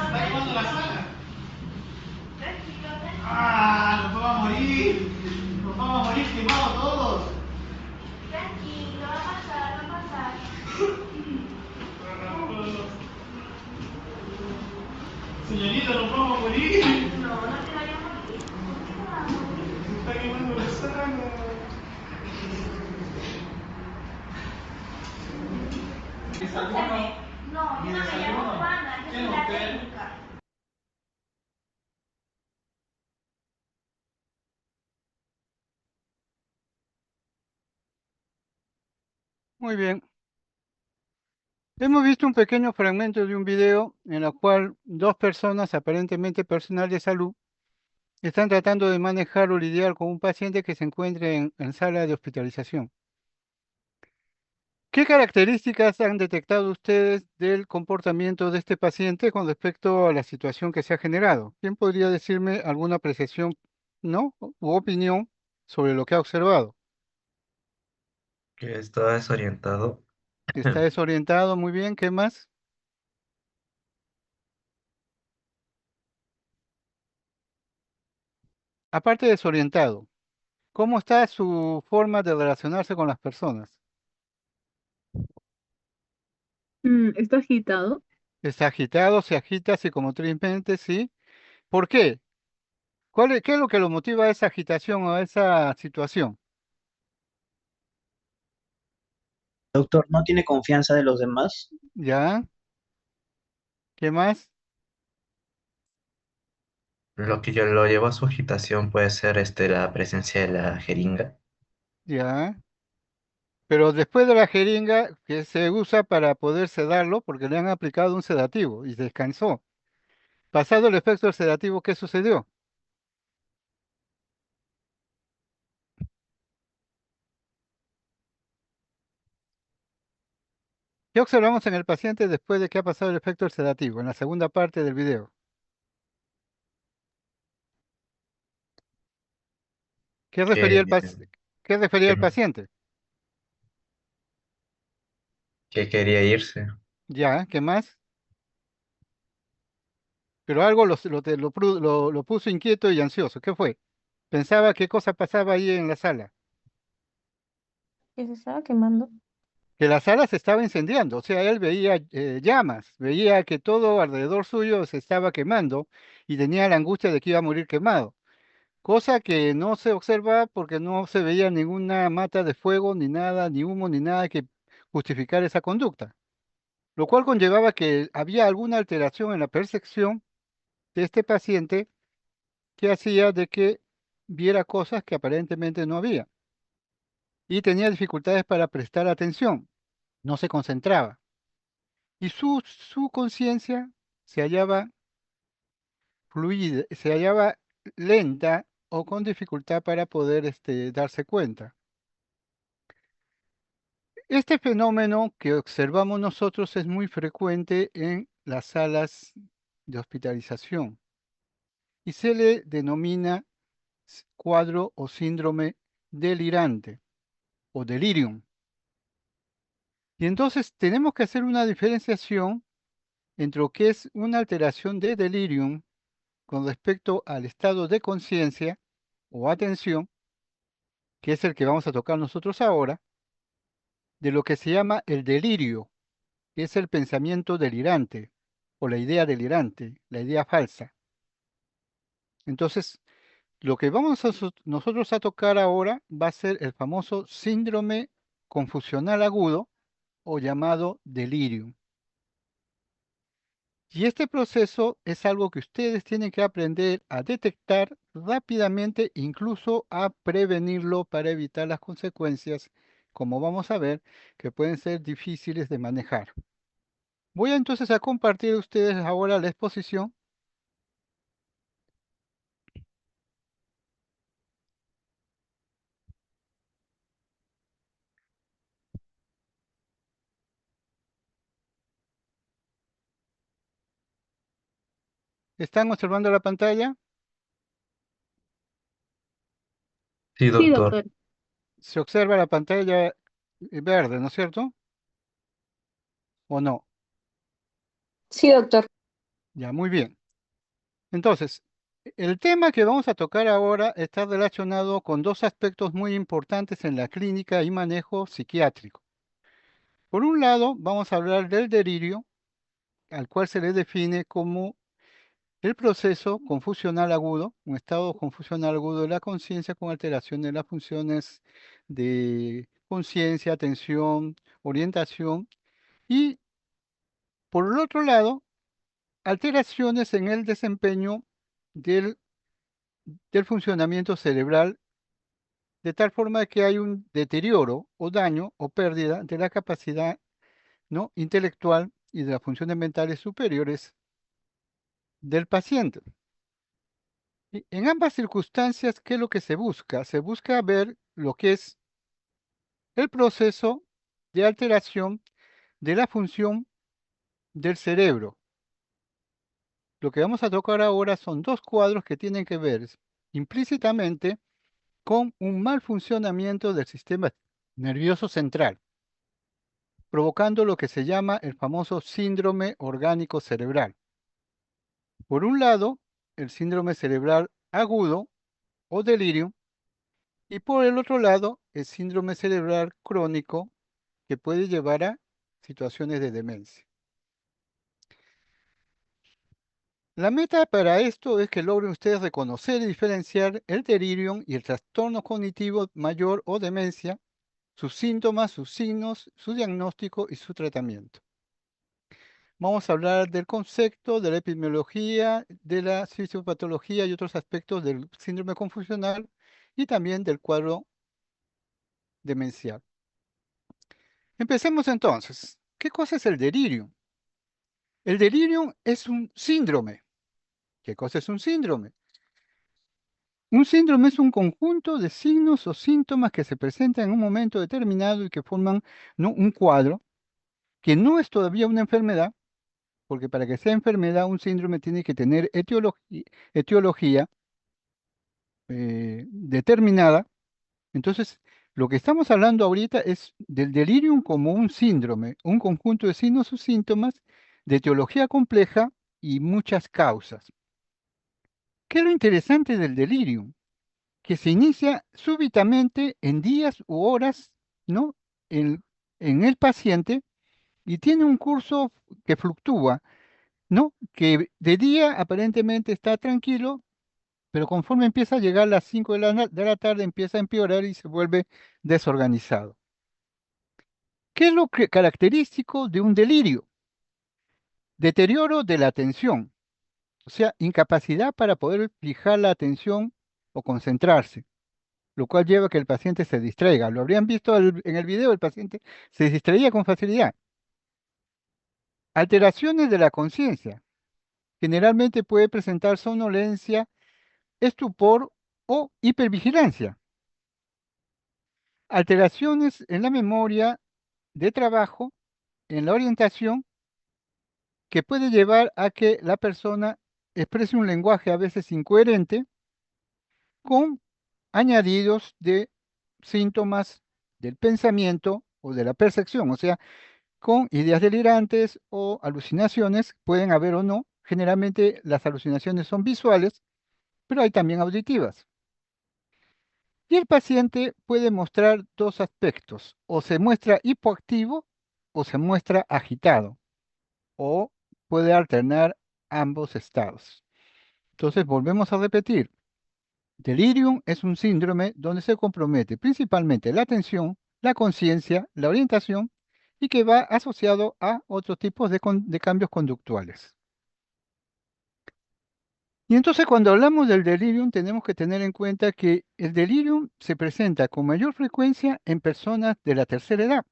está quemando la sala. ¡Ah! ¡Nos vamos a morir! ¡Nos vamos a morir quemados todos! Tranquilo, va a pasar, va a pasar. Señorita, nos vamos a morir. No, no te vayas a morir. ¿Por qué te vas a morir? Se está quemando la sala. Escúchame. No, yo no me llamo Juana, yo soy la técnica. Muy bien. Hemos visto un pequeño fragmento de un video en el cual dos personas, aparentemente personal de salud, están tratando de manejar o lidiar con un paciente que se encuentra en sala de hospitalización. ¿Qué características han detectado ustedes del comportamiento de este paciente con respecto a la situación que se ha generado? ¿Quién podría decirme alguna apreciación, no, u opinión sobre lo que ha observado? Que estaba desorientado. ¿Está desorientado? Muy bien, ¿qué más? Aparte de desorientado, ¿cómo está su forma de relacionarse con las personas? Está agitado. ¿Está agitado? ¿Se agita psicomotrizmente? ¿Sí? ¿Por qué? ¿Qué es lo que lo motiva a esa agitación o a esa situación? Doctor, ¿no tiene confianza de los demás? ¿Ya? ¿Qué más? Lo que yo lo llevo a su agitación puede ser la presencia de la jeringa. ¿Ya? Pero después de la jeringa que se usa para poder sedarlo, porque le han aplicado un sedativo y descansó. Pasado el efecto del sedativo, ¿qué sucedió? ¿Qué observamos en el paciente después de que ha pasado el efecto del sedativo, en la segunda parte del video? ¿Qué refería Que, qué refería que, el paciente? que quería irse. ¿Ya? ¿Qué más? Pero algo lo puso inquieto y ansioso. ¿Qué fue? Pensaba qué cosa pasaba ahí en la sala. Que se estaba quemando. Que la sala se estaba incendiando, o sea, él veía llamas, veía que todo alrededor suyo se estaba quemando y tenía la angustia de que iba a morir quemado, cosa que no se observa porque no se veía ninguna mata de fuego, ni nada, ni humo, ni nada que justificar esa conducta, lo cual conllevaba que había alguna alteración en la percepción de este paciente que hacía de que viera cosas que aparentemente no había y tenía dificultades para prestar atención, no se concentraba. Y su conciencia se hallaba fluida, se hallaba lenta o con dificultad para poder darse cuenta. Este fenómeno que observamos nosotros es muy frecuente en las salas de hospitalización y se le denomina cuadro o síndrome delirante o delirium. Y entonces tenemos que hacer una diferenciación entre lo que es una alteración de delirium con respecto al estado de conciencia o atención, que es el que vamos a tocar nosotros ahora, de lo que se llama el delirio, que es el pensamiento delirante o la idea delirante, la idea falsa. Entonces, lo que vamos a nosotros a tocar ahora va a ser el famoso síndrome confusional agudo o llamado delirium. Y este proceso es algo que ustedes tienen que aprender a detectar rápidamente, incluso a prevenirlo para evitar las consecuencias, como vamos a ver, que pueden ser difíciles de manejar. Voy entonces a compartir a ustedes ahora la exposición. ¿Están observando la pantalla? Sí, Sí, doctor. doctor. Se observa la pantalla verde, ¿no es cierto? ¿O no? Sí, doctor. Ya, muy bien. Entonces, el tema que vamos a tocar ahora está relacionado con dos aspectos muy importantes en la clínica y manejo psiquiátrico. Por un lado, vamos a hablar del delirio, al cual se le define como el proceso confusional agudo, un estado confusional agudo de la conciencia con alteración de las funciones de conciencia, atención, orientación, y por el otro lado, alteraciones en el desempeño del, del funcionamiento cerebral, de tal forma que hay un deterioro o daño o pérdida de la capacidad, ¿no?, intelectual y de las funciones mentales superiores del paciente. Y en ambas circunstancias, ¿qué es lo que se busca? Se busca ver lo que es el proceso de alteración de la función del cerebro. Lo que vamos a tocar ahora son dos cuadros que tienen que ver implícitamente con un mal funcionamiento del sistema nervioso central, provocando lo que se llama el famoso síndrome orgánico cerebral. Por un lado, el síndrome cerebral agudo o delirio, y por el otro lado, el síndrome cerebral crónico que puede llevar a situaciones de demencia. La meta para esto es que logren ustedes reconocer y diferenciar el delirium y el trastorno cognitivo mayor o demencia, sus síntomas, sus signos, su diagnóstico y su tratamiento. Vamos a hablar del concepto, de la epidemiología, de la fisiopatología y otros aspectos del síndrome confusional y también del cuadro demencial. Empecemos entonces. ¿Qué cosa es el delirium? El delirium es un síndrome. ¿Qué cosa es un síndrome? Un síndrome es un conjunto de signos o síntomas que se presentan en un momento determinado y que forman, ¿no?, un cuadro que no es todavía una enfermedad, porque para que sea enfermedad un síndrome tiene que tener etiología determinada. Entonces, lo que estamos hablando ahorita es del delirium como un síndrome, un conjunto de signos o síntomas de etiología compleja y muchas causas. ¿Qué es lo interesante del delirium? Que se inicia súbitamente en días u horas, ¿no?, en, en el paciente, y tiene un curso que fluctúa, ¿no? Que de día aparentemente está tranquilo, pero conforme empieza a llegar las 5 de la tarde empieza a empeorar y se vuelve desorganizado. ¿Qué es lo característico de un delirio? Deterioro de la atención, o sea, incapacidad para poder fijar la atención o concentrarse, lo cual lleva a que el paciente se distraiga. Lo habrían visto en el video, el paciente se distraía con facilidad. Alteraciones de la conciencia. Generalmente puede presentar somnolencia, estupor o hipervigilancia. Alteraciones en la memoria de trabajo, en la orientación, que puede llevar a que la persona exprese un lenguaje a veces incoherente con añadidos de síntomas del pensamiento o de la percepción, o sea, con ideas delirantes o alucinaciones, pueden haber o no. Generalmente las alucinaciones son visuales, pero hay también auditivas. Y el paciente puede mostrar dos aspectos, o se muestra hipoactivo o se muestra agitado, o puede alternar ambos estados. Entonces, volvemos a repetir, delirium es un síndrome donde se compromete principalmente la atención, la conciencia, la orientación y que va asociado a otros tipos de cambios conductuales. Y entonces cuando hablamos del delirium tenemos que tener en cuenta que el delirium se presenta con mayor frecuencia en personas de la tercera edad.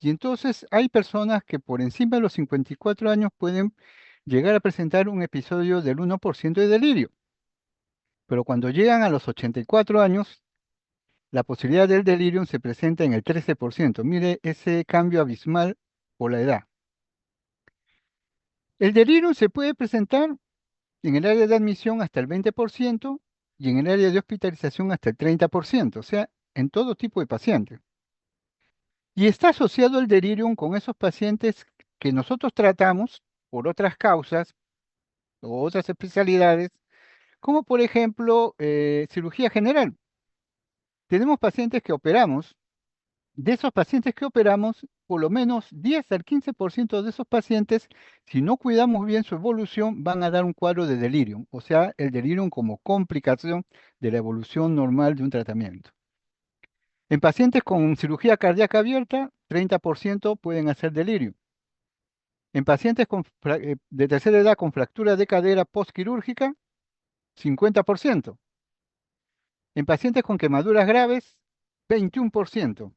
Y entonces hay personas que por encima de los 54 años pueden llegar a presentar un episodio del 1% de delirio. Pero cuando llegan a los 84 años, la posibilidad del delirium se presenta en el 13%. Mire ese cambio abismal por la edad. El delirium se puede presentar en el área de admisión hasta el 20% y en el área de hospitalización hasta el 30%, o sea, en todo tipo de pacientes. Y está asociado el delirium con esos pacientes que nosotros tratamos por otras causas o otras especialidades, como por ejemplo cirugía general. Tenemos pacientes que operamos. De esos pacientes que operamos, por lo menos 10 al 15% de esos pacientes, si no cuidamos bien su evolución, van a dar un cuadro de delirium, o sea, el delirium como complicación de la evolución normal de un tratamiento. En pacientes con cirugía cardíaca abierta, 30% pueden hacer delirium. En pacientes de tercera edad con fractura de cadera postquirúrgica, 50%. En pacientes con quemaduras graves, 21%.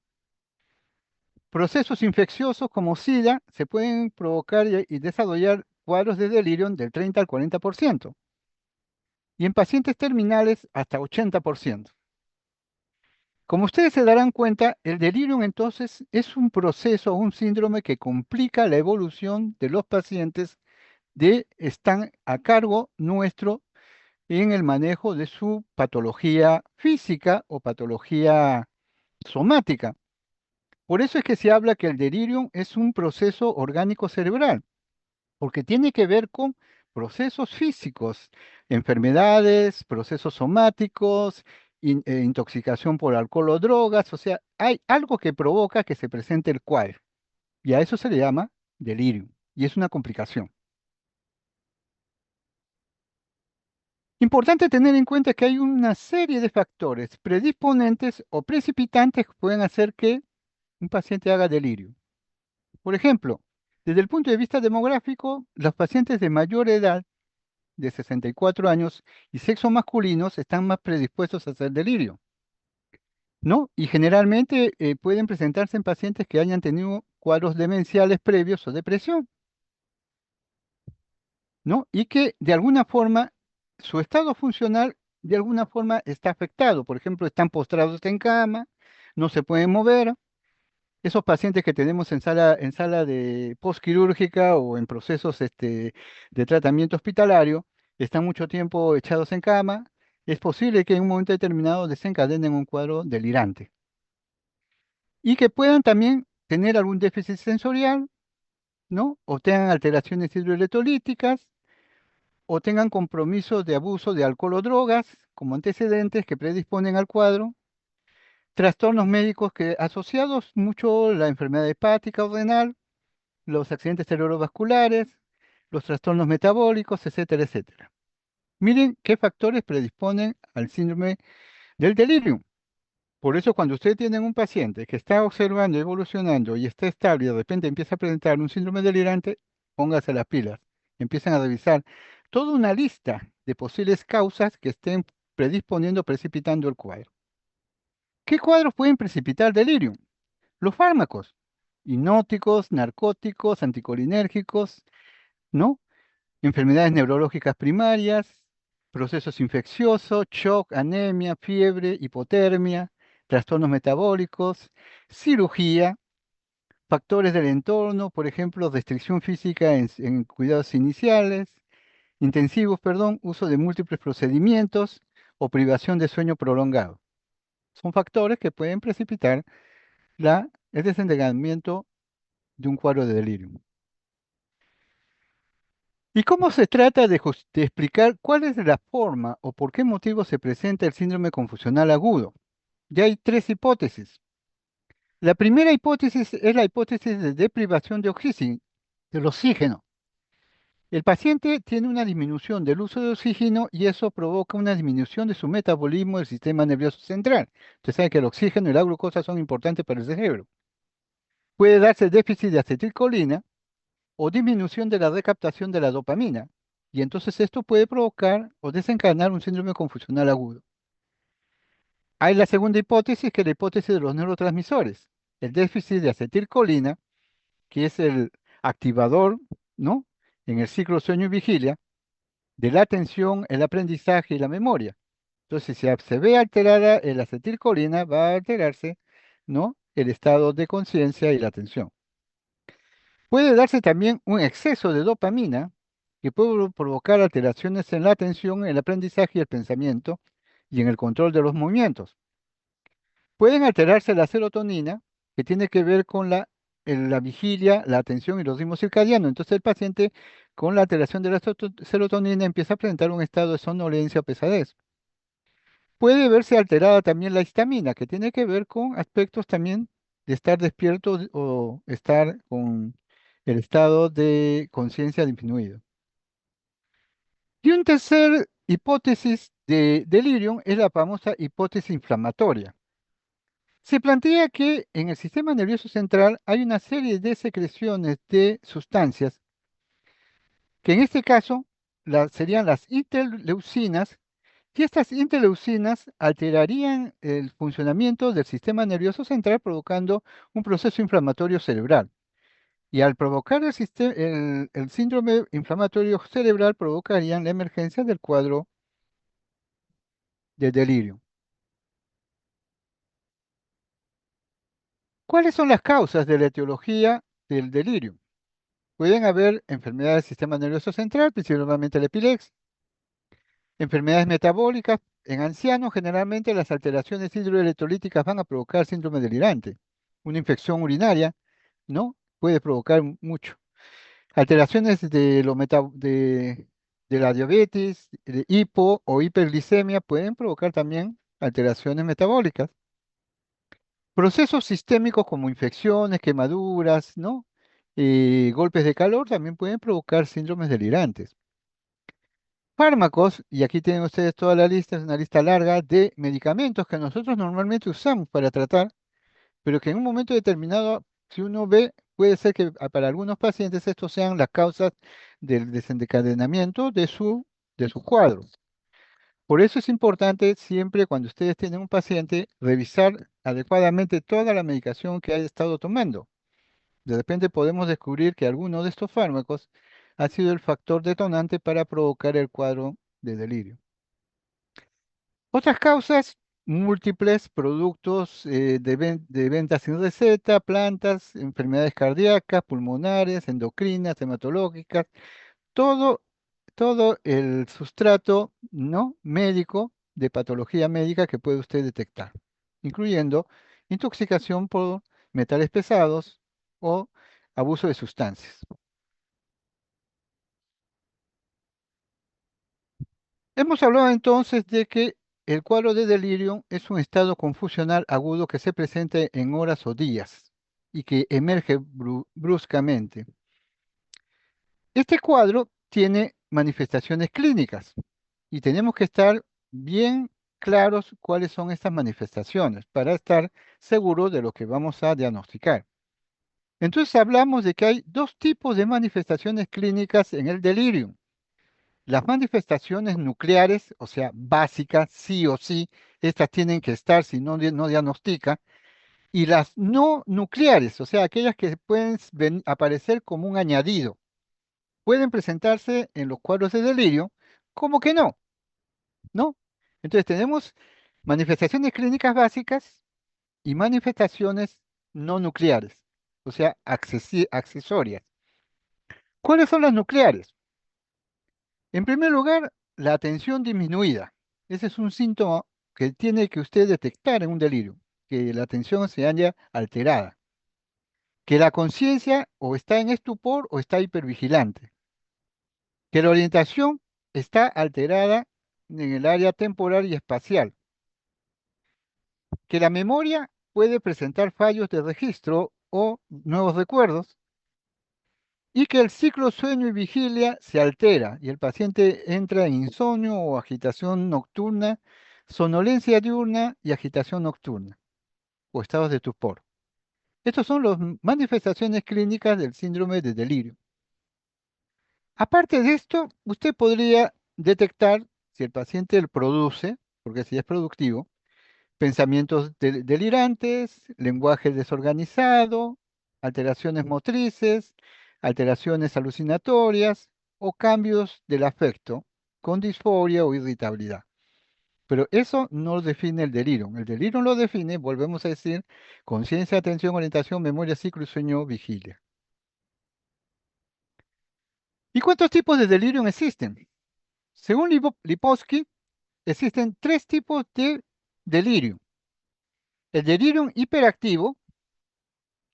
Procesos infecciosos como SIDA se pueden provocar y desarrollar cuadros de delirium del 30 al 40%. Y en pacientes terminales hasta 80%. Como ustedes se darán cuenta, el delirium entonces es un proceso o un síndrome que complica la evolución de los pacientes están a cargo nuestro en el manejo de su patología física o patología somática. Por eso es que se habla que el delirium es un proceso orgánico cerebral, porque tiene que ver con procesos físicos, enfermedades, procesos somáticos, intoxicación por alcohol o drogas, o sea, hay algo que provoca que se presente el cuadro, y a eso se le llama delirium, y es una complicación. Importante tener en cuenta que hay una serie de factores predisponentes o precipitantes que pueden hacer que un paciente haga delirio. Por ejemplo, desde el punto de vista demográfico, los pacientes de mayor edad, de 64 años y sexo masculinos, están más predispuestos a hacer delirio, ¿no? Y generalmente pueden presentarse en pacientes que hayan tenido cuadros demenciales previos o depresión, ¿no? Y que de alguna forma su estado funcional de alguna forma está afectado. Por ejemplo, están postrados en cama, no se pueden mover. Esos pacientes que tenemos en sala de postquirúrgica o en procesos de tratamiento hospitalario, están mucho tiempo echados en cama, es posible que en un momento determinado desencadenen un cuadro delirante. Y que puedan también tener algún déficit sensorial, ¿no? O tengan alteraciones hidroelectrolíticas, o tengan compromiso de abuso de alcohol o drogas como antecedentes que predisponen al cuadro, trastornos médicos que asociados mucho la enfermedad hepática o renal, los accidentes cerebrovasculares, los trastornos metabólicos, etcétera, etcétera. Miren qué factores predisponen al síndrome del delirium. Por eso cuando ustedes tienen un paciente que está observando, evolucionando y está estable y de repente empieza a presentar un síndrome delirante, póngase las pilas. Empiezan a revisar toda una lista de posibles causas que estén predisponiendo, precipitando el cuadro. ¿Qué cuadros pueden precipitar delirium? Los fármacos, hipnóticos, narcóticos, anticolinérgicos, ¿no? Enfermedades neurológicas primarias, procesos infecciosos, shock, anemia, fiebre, hipotermia, trastornos metabólicos, cirugía, factores del entorno, por ejemplo, restricción física en cuidados iniciales, intensivos, perdón, uso de múltiples procedimientos o privación de sueño prolongado. Son factores que pueden precipitar el desencadenamiento de un cuadro de delirio. ¿Y cómo se trata de explicar cuál es la forma o por qué motivo se presenta el síndrome confusional agudo? Ya hay tres hipótesis. La primera hipótesis es la hipótesis de deprivación de oxígeno, del oxígeno. El paciente tiene una disminución del uso de oxígeno y eso provoca una disminución de su metabolismo del sistema nervioso central. Usted sabe que el oxígeno y la glucosa son importantes para el cerebro. Puede darse déficit de acetilcolina o disminución de la recaptación de la dopamina. Y entonces esto puede provocar o desencadenar un síndrome confusional agudo. Hay la segunda hipótesis, que es la hipótesis de los neurotransmisores. El déficit de acetilcolina, que es el activador, ¿no? En el ciclo sueño y vigilia, de la atención, el aprendizaje y la memoria. Entonces, si se ve alterada la acetilcolina, va a alterarse, ¿no? El estado de conciencia y la atención. Puede darse también un exceso de dopamina que puede provocar alteraciones en la atención, el aprendizaje y el pensamiento y en el control de los movimientos. Pueden alterarse la serotonina, que tiene que ver con la vigilia, la atención y los ritmos circadianos. Entonces el paciente con la alteración de la serotonina empieza a presentar un estado de somnolencia o pesadez. Puede verse alterada también la histamina, que tiene que ver con aspectos también de estar despierto o estar con el estado de conciencia disminuido. Y un tercer hipótesis de delirium es la famosa hipótesis inflamatoria. Se plantea que en el sistema nervioso central hay una serie de secreciones de sustancias que en este caso serían las interleucinas, y estas interleucinas alterarían el funcionamiento del sistema nervioso central provocando un proceso inflamatorio cerebral. Y al provocar el síndrome inflamatorio cerebral provocarían la emergencia del cuadro de delirio. ¿Cuáles son las causas de la etiología del delirio? Pueden haber enfermedades del sistema nervioso central, principalmente la epilepsia, enfermedades metabólicas. En ancianos, generalmente las alteraciones hidroelectrolíticas van a provocar síndrome delirante. Una infección urinaria, ¿no? Puede provocar mucho. Alteraciones de la diabetes, de hipo o hiperglicemia pueden provocar también alteraciones metabólicas. Procesos sistémicos como infecciones, quemaduras, ¿no? Golpes de calor también pueden provocar síndromes delirantes. Fármacos, y aquí tienen ustedes toda la lista, es una lista larga de medicamentos que nosotros normalmente usamos para tratar, pero que en un momento determinado, si uno ve, puede ser que para algunos pacientes estos sean las causas del desencadenamiento de su cuadro. Por eso es importante siempre cuando ustedes tienen un paciente revisar adecuadamente toda la medicación que haya estado tomando. De repente podemos descubrir que alguno de estos fármacos ha sido el factor detonante para provocar el cuadro de delirio. Otras causas, múltiples productos de venta sin receta, plantas, enfermedades cardíacas, pulmonares, endocrinas, hematológicas, todo, todo el sustrato no médico de patología médica que puede usted detectar, incluyendo intoxicación por metales pesados o abuso de sustancias. Hemos hablado entonces de que el cuadro de delirio es un estado confusional agudo que se presenta en horas o días y que emerge bruscamente. Este cuadro tiene manifestaciones clínicas y tenemos que estar bien claros cuáles son estas manifestaciones para estar seguros de lo que vamos a diagnosticar. Entonces hablamos de que hay dos tipos de manifestaciones clínicas en el delirio. Las manifestaciones nucleares, o sea, básicas, sí o sí, estas tienen que estar si no, no diagnostica, y las no nucleares, o sea, aquellas que pueden aparecer como un añadido, pueden presentarse en los cuadros de delirio, como que no, ¿no? Entonces tenemos manifestaciones clínicas básicas y manifestaciones no nucleares, o sea, accesorias. ¿Cuáles son las nucleares? En primer lugar, la atención disminuida. Ese es un síntoma que tiene que usted detectar en un delirio, que la atención se haya alterada, que la conciencia o está en estupor o está hipervigilante, que la orientación está alterada en el área temporal y espacial, que la memoria puede presentar fallos de registro o nuevos recuerdos, y que el ciclo sueño y vigilia se altera y el paciente entra en insomnio o agitación nocturna, somnolencia diurna y agitación nocturna o estados de torpor. Estas son las manifestaciones clínicas del síndrome de delirio. Aparte de esto, usted podría detectar si el paciente lo produce, porque si es productivo, pensamientos delirantes, lenguaje desorganizado, alteraciones motrices, alteraciones alucinatorias o cambios del afecto con disforia o irritabilidad. Pero eso no define el delirio. El delirio lo define, volvemos a decir, conciencia, atención, orientación, memoria, ciclo y sueño, vigilia. ¿Y cuántos tipos de delirio existen? Según Lipovsky, existen tres tipos de delirio. El delirium hiperactivo,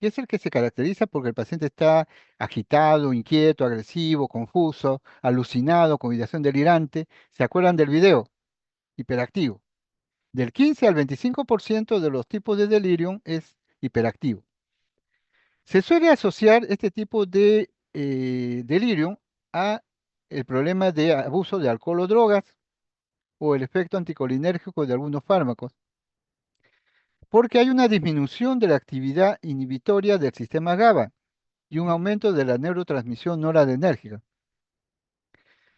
que es el que se caracteriza porque el paciente está agitado, inquieto, agresivo, confuso, alucinado, con ideación delirante. ¿Se acuerdan del video? Hiperactivo. Del 15 al 25% de los tipos de delirium es hiperactivo. Se suele asociar este tipo de delirium a el problema de abuso de alcohol o drogas o el efecto anticolinérgico de algunos fármacos, porque hay una disminución de la actividad inhibitoria del sistema GABA y un aumento de la neurotransmisión noradrenérgica.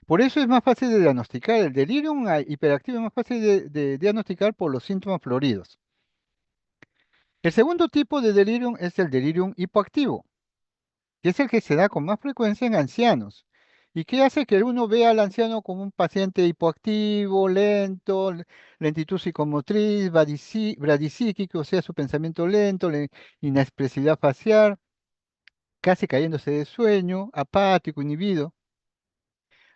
Por eso es más fácil de diagnosticar. El delirium hiperactivo es más fácil de diagnosticar por los síntomas floridos. El segundo tipo de delirium es el delirium hipoactivo, que es el que se da con más frecuencia en ancianos y que hace que uno vea al anciano como un paciente hipoactivo, lento, lentitud psicomotriz, bradisíquico, o sea, su pensamiento lento, inexpresividad facial, casi cayéndose de sueño, apático, inhibido.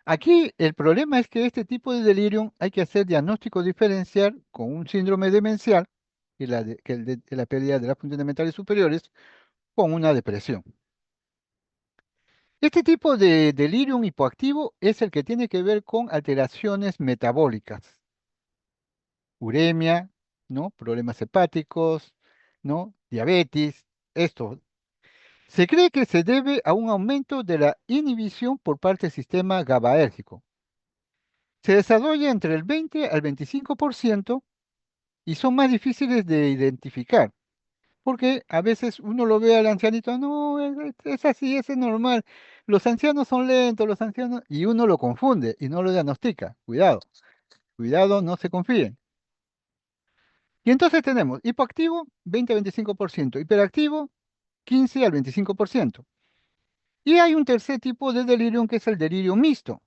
Aquí el problema es que este tipo de delirium hay que hacer diagnóstico diferencial con un síndrome demencial, que es de la pérdida de las funciones mentales superiores, con una depresión. Este tipo de delirium hipoactivo es el que tiene que ver con alteraciones metabólicas, uremia, ¿no? Problemas hepáticos, ¿no? Diabetes, esto. Se cree que se debe a un aumento de la inhibición por parte del sistema GABAérgico. Se desarrolla entre el 20 al 25% y son más difíciles de identificar. Porque a veces uno lo ve al ancianito, no, es así, es normal. Los ancianos son lentos, los ancianos, y uno lo confunde y no lo diagnostica. Cuidado, cuidado, no se confíen. Y entonces tenemos hipoactivo, 20 al 25%, hiperactivo, 15 al 25%. Y hay un tercer tipo de delirium que es el delirio mixto,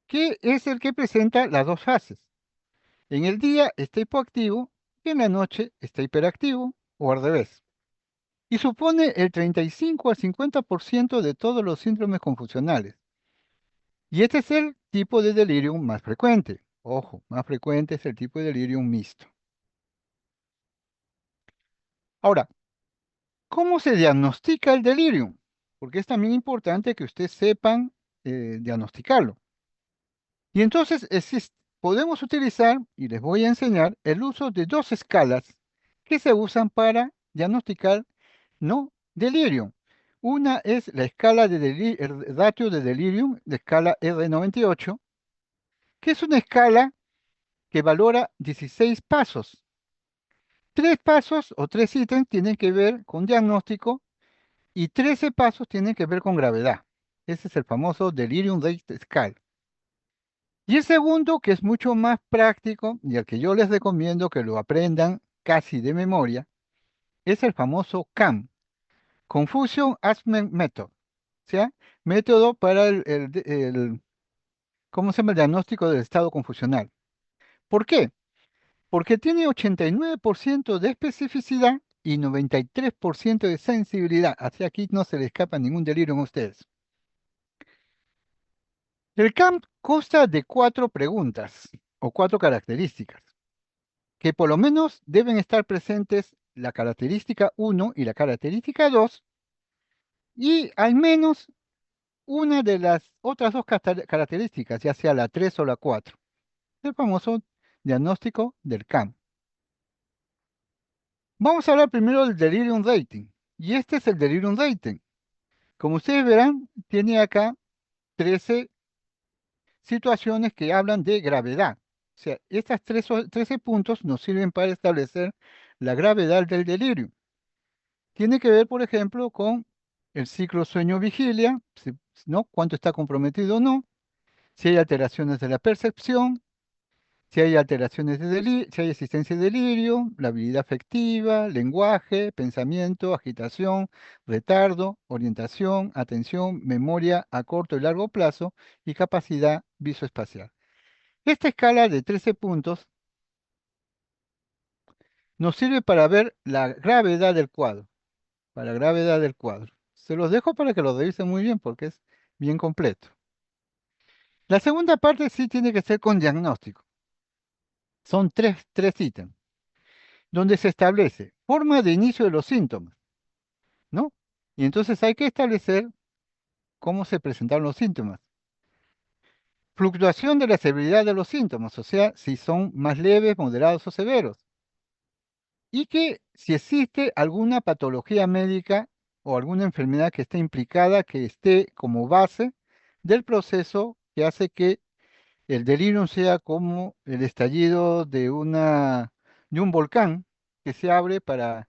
que es el que presenta las dos fases. En el día está hipoactivo y en la noche está hiperactivo o al revés. Y supone el 35 al 50% de todos los síndromes confusionales. Y este es el tipo de delirium más frecuente. Ojo, más frecuente es el tipo de delirium mixto. Ahora, ¿cómo se diagnostica el delirium? Porque es también importante que ustedes sepan diagnosticarlo. Y entonces podemos utilizar, y les voy a enseñar, el uso de dos escalas que se usan para diagnosticar no delirium. Una es la escala de el ratio de delirium, de escala R98, que es una escala que valora 16 pasos. 3 pasos o 3 ítems tienen que ver con diagnóstico y 13 pasos tienen que ver con gravedad. Ese es el famoso Delirium Rate Scale. Y el segundo, que es mucho más práctico y al que yo les recomiendo que lo aprendan casi de memoria, es el famoso CAM, Confusion Assessment Method, o sea, método para ¿cómo se llama? El diagnóstico del estado confusional. ¿Por qué? Porque tiene 89% de especificidad y 93% de sensibilidad. Así aquí no se le escapa ningún delirio a ustedes. El CAMP consta de 4 preguntas o 4 características, que por lo menos deben estar presentes la característica 1 y la característica 2, y al menos una de las otras dos características, ya sea la 3 o la 4. El famoso diagnóstico del CAMP. Vamos a hablar primero del delirium rating. Y este es el delirium rating. Como ustedes verán, tiene acá 13 situaciones que hablan de gravedad. O sea, estas 13 puntos nos sirven para establecer la gravedad del delirio. Tiene que ver, por ejemplo, con el ciclo sueño-vigilia, ¿no? Cuánto está comprometido o no, si hay alteraciones de la percepción, si hay alteraciones de delirio, si hay existencia de delirio, la habilidad afectiva, lenguaje, pensamiento, agitación, retardo, orientación, atención, memoria a corto y largo plazo y capacidad visoespacial. Esta escala de 13 puntos nos sirve para ver la gravedad del cuadro, para la gravedad del cuadro. Se los dejo para que lo revisen muy bien porque es bien completo. La segunda parte sí tiene que ser con diagnóstico. Son tres ítems, donde se establece forma de inicio de los síntomas. ¿no? Y entonces hay que establecer cómo se presentaron los síntomas. Fluctuación de la severidad de los síntomas, o sea, si son más leves, moderados o severos. Y que si existe alguna patología médica o alguna enfermedad que esté implicada, que esté como base del proceso que hace que el delirium sea como el estallido de un volcán que se abre para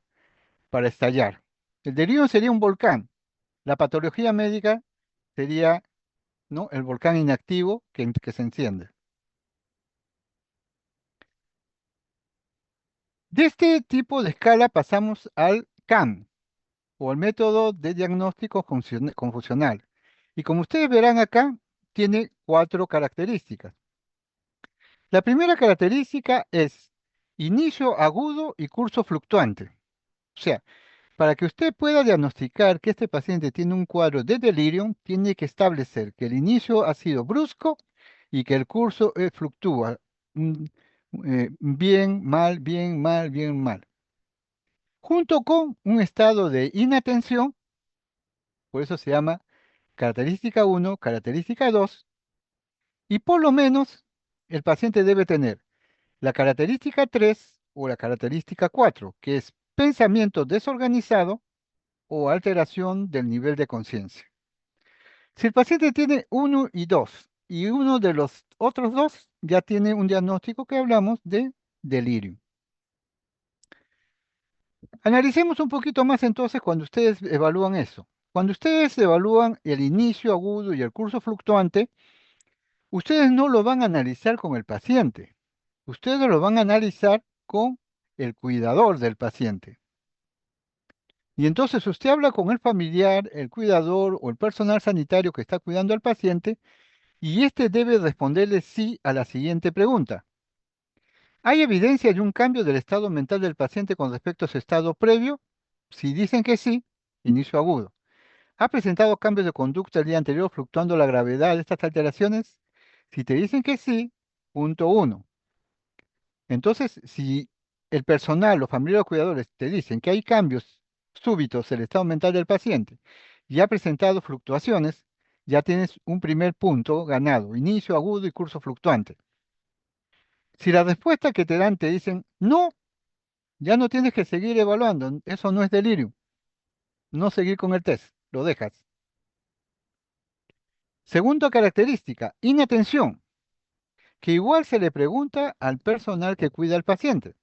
estallar. El delirium sería un volcán. La patología médica sería, ¿no?, el volcán inactivo que se enciende. De este tipo de escala pasamos al CAM, o el método de diagnóstico confusional. Y como ustedes verán acá, tiene 4 características. La primera característica es inicio agudo y curso fluctuante. O sea, para que usted pueda diagnosticar que este paciente tiene un cuadro de delirium, tiene que establecer que el inicio ha sido brusco y que el curso fluctúa. mm, Bien, mal, bien, mal, bien, mal. Junto con un estado de inatención, por eso se llama característica 1, característica 2, y por lo menos el paciente debe tener la característica 3 o la característica 4, que es pensamiento desorganizado o alteración del nivel de conciencia. Si el paciente tiene 1 y 2 y uno de los otros dos, ya tiene un diagnóstico que hablamos de delirio. Analicemos un poquito más entonces cuando ustedes evalúan eso. Cuando ustedes evalúan el inicio agudo y el curso fluctuante, ustedes no lo van a analizar con el paciente, ustedes lo van a analizar con el cuidador del paciente. Y entonces usted habla con el familiar, el cuidador o el personal sanitario que está cuidando al paciente y éste debe responderle sí a la siguiente pregunta. ¿Hay evidencia de un cambio del estado mental del paciente con respecto a su estado previo? Si dicen que sí, inicio agudo. ¿Ha presentado cambios de conducta el día anterior fluctuando la gravedad de estas alteraciones? Si te dicen que sí, punto 1. Entonces, si el personal, los familiares o cuidadores te dicen que hay cambios súbitos en el estado mental del paciente y ha presentado fluctuaciones, ya tienes un primer punto ganado, inicio agudo y curso fluctuante. Si la respuesta que te dan te dicen no, ya no tienes que seguir evaluando, eso no es delirio, no seguir con el test, lo dejas. Segunda característica, inatención, que igual se le pregunta al personal que cuida al paciente.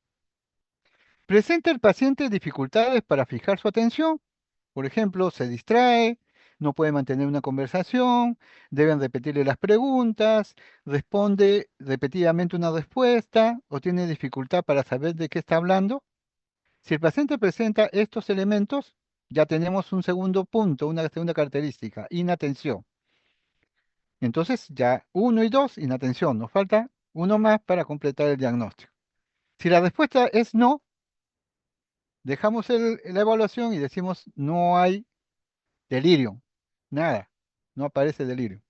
¿Presenta el paciente dificultades para fijar su atención? Por ejemplo, se distrae, no puede mantener una conversación, deben repetirle las preguntas, responde repetidamente una respuesta o tiene dificultad para saber de qué está hablando. Si el paciente presenta estos elementos, ya tenemos un segundo punto, una segunda característica, inatención. Entonces ya 1 y 2, inatención. Nos falta uno más para completar el diagnóstico. Si la respuesta es no, dejamos la evaluación y decimos no hay delirio. Nada, no aparece delirio.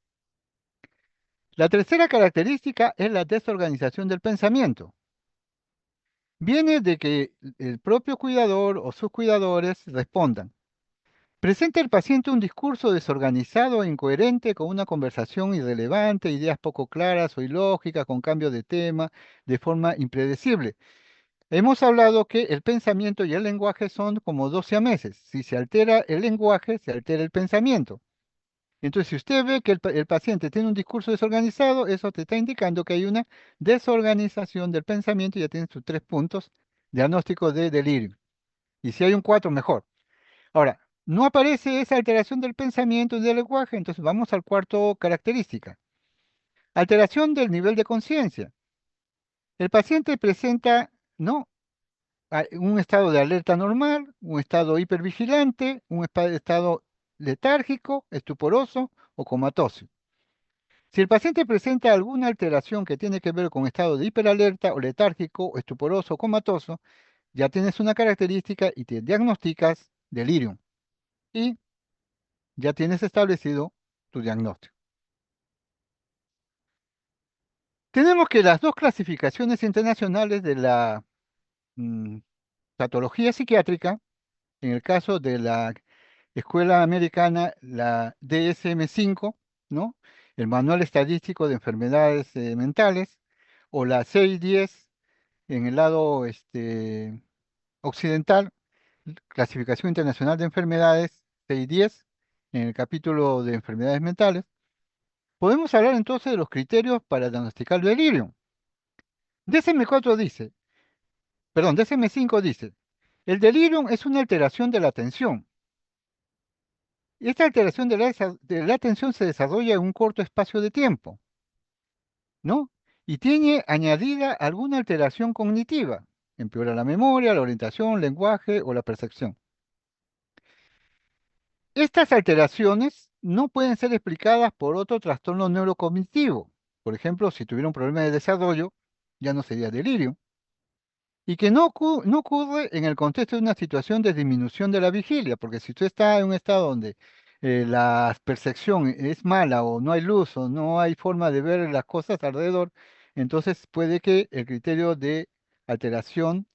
La tercera característica es la desorganización del pensamiento. Viene de que el propio cuidador o sus cuidadores respondan. Presenta el paciente un discurso desorganizado e incoherente con una conversación irrelevante, ideas poco claras o ilógicas, con cambio de tema, de forma impredecible. Hemos hablado que el pensamiento y el lenguaje son como 12 siameses. Si se altera el lenguaje, se altera el pensamiento. Entonces, si usted ve que el paciente tiene un discurso desorganizado, eso te está indicando que hay una desorganización del pensamiento y ya tienes tus 3 puntos diagnóstico de delirio. Y si hay un 4, mejor. Ahora, no aparece esa alteración del pensamiento y del lenguaje, entonces vamos al cuarto característica. Alteración del nivel de conciencia. El paciente presenta, ¿no?, un estado de alerta normal, un estado hipervigilante, un estado letárgico, estuporoso o comatoso. Si el paciente presenta alguna alteración que tiene que ver con estado de hiperalerta o letárgico, estuporoso o comatoso, ya tienes una característica y te diagnosticas delirium. Y ya tienes establecido tu diagnóstico. Tenemos que las dos clasificaciones internacionales de la patología psiquiátrica, en el caso de la escuela americana, la DSM-5, ¿no? El Manual Estadístico de Enfermedades Mentales, o la 610 en el lado occidental, Clasificación Internacional de Enfermedades, 610, en el capítulo de enfermedades mentales. Podemos hablar entonces de los criterios para diagnosticar el delirio. DSM-4 dice, perdón, DSM-5 dice, el delirium es una alteración de la atención. Esta alteración de la atención se desarrolla en un corto espacio de tiempo, ¿no? Y tiene añadida alguna alteración cognitiva. Empeora la memoria, la orientación, lenguaje o la percepción. Estas alteraciones no pueden ser explicadas por otro trastorno neurocognitivo. Por ejemplo, si tuviera un problema de desarrollo, ya no sería delirio. Y que no ocurre en el contexto de una situación de disminución de la vigilia, porque si usted está en un estado donde la percepción es mala o no hay luz o no hay forma de ver las cosas alrededor, entonces puede que el criterio de alteración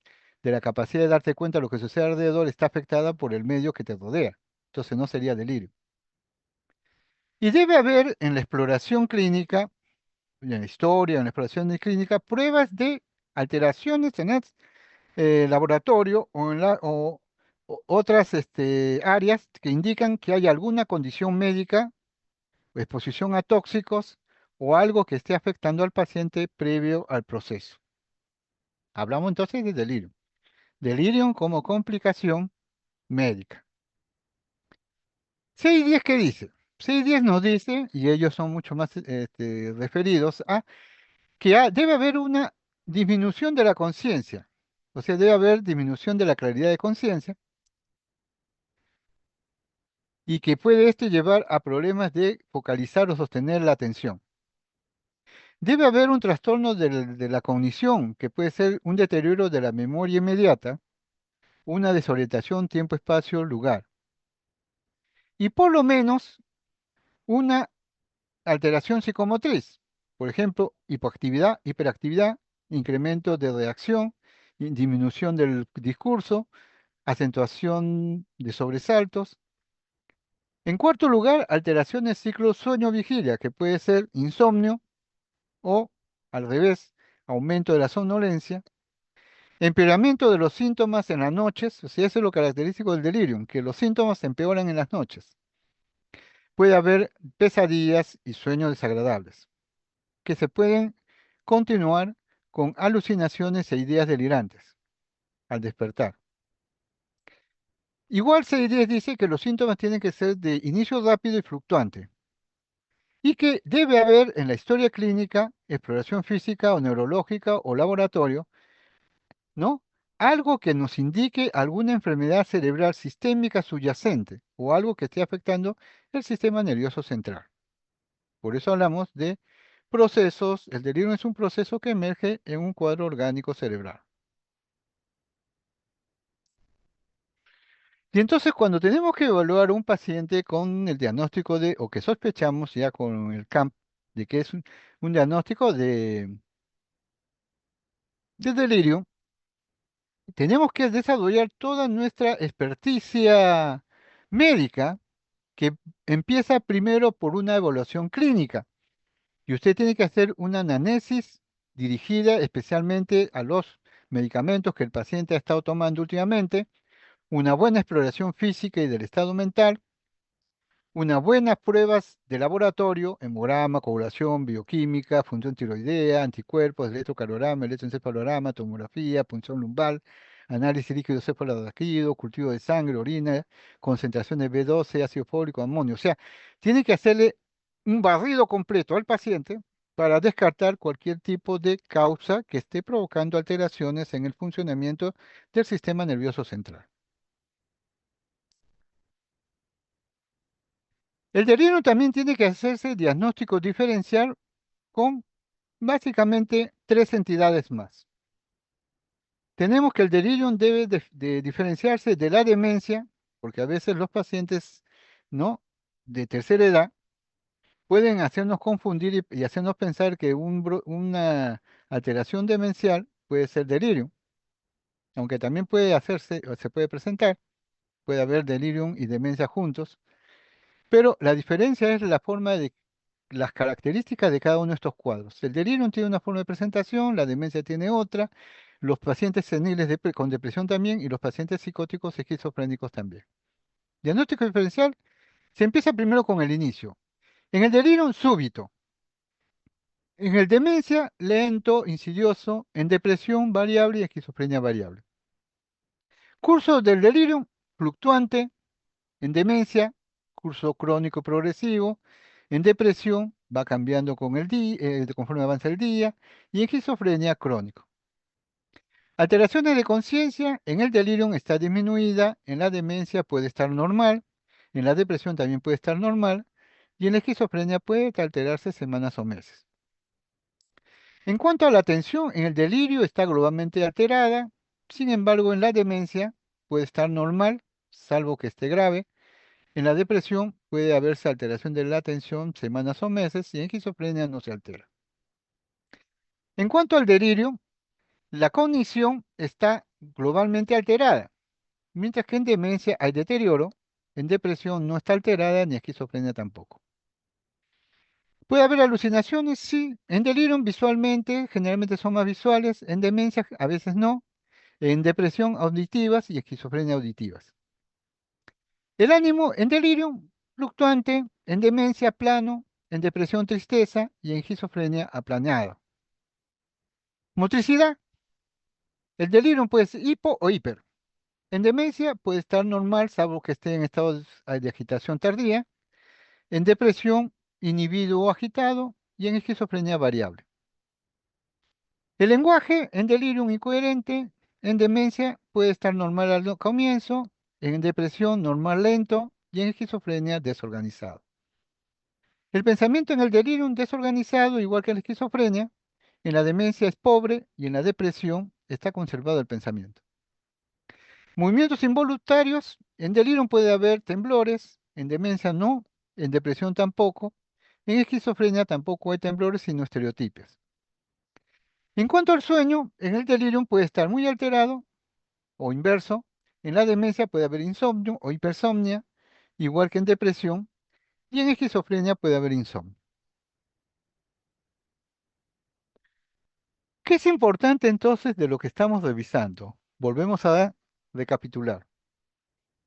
de la capacidad de darte cuenta de lo que sucede alrededor está afectada por el medio que te rodea. Entonces no sería delirio. Y debe haber en la exploración clínica, en la historia, en la exploración clínica, pruebas de alteraciones en laboratorio o otras áreas que indican que hay alguna condición médica, exposición a tóxicos o algo que esté afectando al paciente previo al proceso. Hablamos entonces de delirium. Delirium como complicación médica. 610, ¿qué dice? 610 nos dice, y ellos son mucho más referidos a que debe haber una disminución de la conciencia, o sea, debe haber disminución de la claridad de conciencia y que puede esto llevar a problemas de focalizar o sostener la atención. Debe haber un trastorno de la cognición, que puede ser un deterioro de la memoria inmediata, una desorientación tiempo-espacio, lugar, y por lo menos una alteración psicomotriz, por ejemplo, hipoactividad, hiperactividad, incremento de reacción, disminución del discurso, acentuación de sobresaltos. En cuarto lugar, alteraciones ciclo sueño-vigilia, que puede ser insomnio o, al revés, aumento de la somnolencia, empeoramiento de los síntomas en las noches, o sea, eso es lo característico del delirium, que los síntomas se empeoran en las noches. Puede haber pesadillas y sueños desagradables, que se pueden continuar con alucinaciones e ideas delirantes al despertar. Igual CI10 dice que los síntomas tienen que ser de inicio rápido y fluctuante, y que debe haber en la historia clínica, exploración física o neurológica o laboratorio, ¿no? Algo que nos indique alguna enfermedad cerebral sistémica subyacente o algo que esté afectando el sistema nervioso central. Por eso hablamos de procesos, el delirio es un proceso que emerge en un cuadro orgánico cerebral. Y entonces cuando tenemos que evaluar a un paciente con el diagnóstico de, o que sospechamos ya con el CAMP, de que es un diagnóstico de delirio, tenemos que desarrollar toda nuestra experticia médica que empieza primero por una evaluación clínica. Y usted tiene que hacer una anamnesis dirigida especialmente a los medicamentos que el paciente ha estado tomando últimamente, una buena exploración física y del estado mental, unas buenas pruebas de laboratorio, hemograma, coagulación, bioquímica, función tiroidea, anticuerpos, electrocardiograma, electroencefalograma, tomografía, punción lumbar, análisis líquido cefalorraquídeo, cultivo de sangre, orina, concentración de B12, ácido fólico, amonio. O sea, tiene que hacerle un barrido completo al paciente para descartar cualquier tipo de causa que esté provocando alteraciones en el funcionamiento del sistema nervioso central. El delirium también tiene que hacerse diagnóstico diferencial con básicamente tres entidades más. Tenemos que el delirium debe de diferenciarse de la demencia, porque a veces los pacientes, ¿no?, de tercera edad pueden hacernos confundir y hacernos pensar que una alteración demencial puede ser delirium, aunque también puede hacerse o se puede presentar. puede haber delirium y demencia juntos, pero la diferencia es la forma de las características de cada uno de estos cuadros. El delirium tiene una forma de presentación, la demencia tiene otra, los pacientes seniles con depresión también y los pacientes psicóticos esquizofrénicos también. Diagnóstico diferencial se empieza primero con el inicio. En el delirium, súbito. En el demencia, lento, insidioso. En depresión, variable y esquizofrenia variable. Curso del delirium, fluctuante. En demencia, curso crónico progresivo. En depresión, va cambiando con el día, conforme avanza el día. Y en esquizofrenia, crónico. Alteraciones de conciencia, en el delirium está disminuida, en la demencia puede estar normal, en la depresión también puede estar normal, y en la esquizofrenia puede alterarse semanas o meses. En cuanto a la atención, en el delirio está globalmente alterada, sin embargo en la demencia puede estar normal, salvo que esté grave. En la depresión puede haberse alteración de la atención semanas o meses y en esquizofrenia no se altera. En cuanto al delirio, la cognición está globalmente alterada, mientras que en demencia hay deterioro, en depresión no está alterada ni esquizofrenia tampoco. ¿Puede haber alucinaciones? Sí. En delirium visualmente, generalmente son más visuales, en demencia a veces no, en depresión auditivas y esquizofrenia auditivas. El ánimo en delirium fluctuante, en demencia plano, en depresión tristeza y en esquizofrenia aplanado. Motricidad, el delirium puede ser hipo o hiper. En demencia puede estar normal, salvo que esté en estado de agitación tardía. En depresión, inhibido o agitado. Y en esquizofrenia variable. El lenguaje en delirium incoherente, en demencia puede estar normal al comienzo, en depresión normal lento y en esquizofrenia desorganizado. El pensamiento en el delirium desorganizado, igual que en la esquizofrenia, en la demencia es pobre y en la depresión está conservado el pensamiento. Movimientos involuntarios, en delirium puede haber temblores, en demencia no, en depresión tampoco, en esquizofrenia tampoco hay temblores sino estereotipias. En cuanto al sueño, en el delirium puede estar muy alterado o inverso. En la demencia puede haber insomnio o hipersomnia, igual que en depresión, y en esquizofrenia puede haber insomnio. ¿Qué es importante entonces de lo que estamos revisando? Volvemos a recapitular.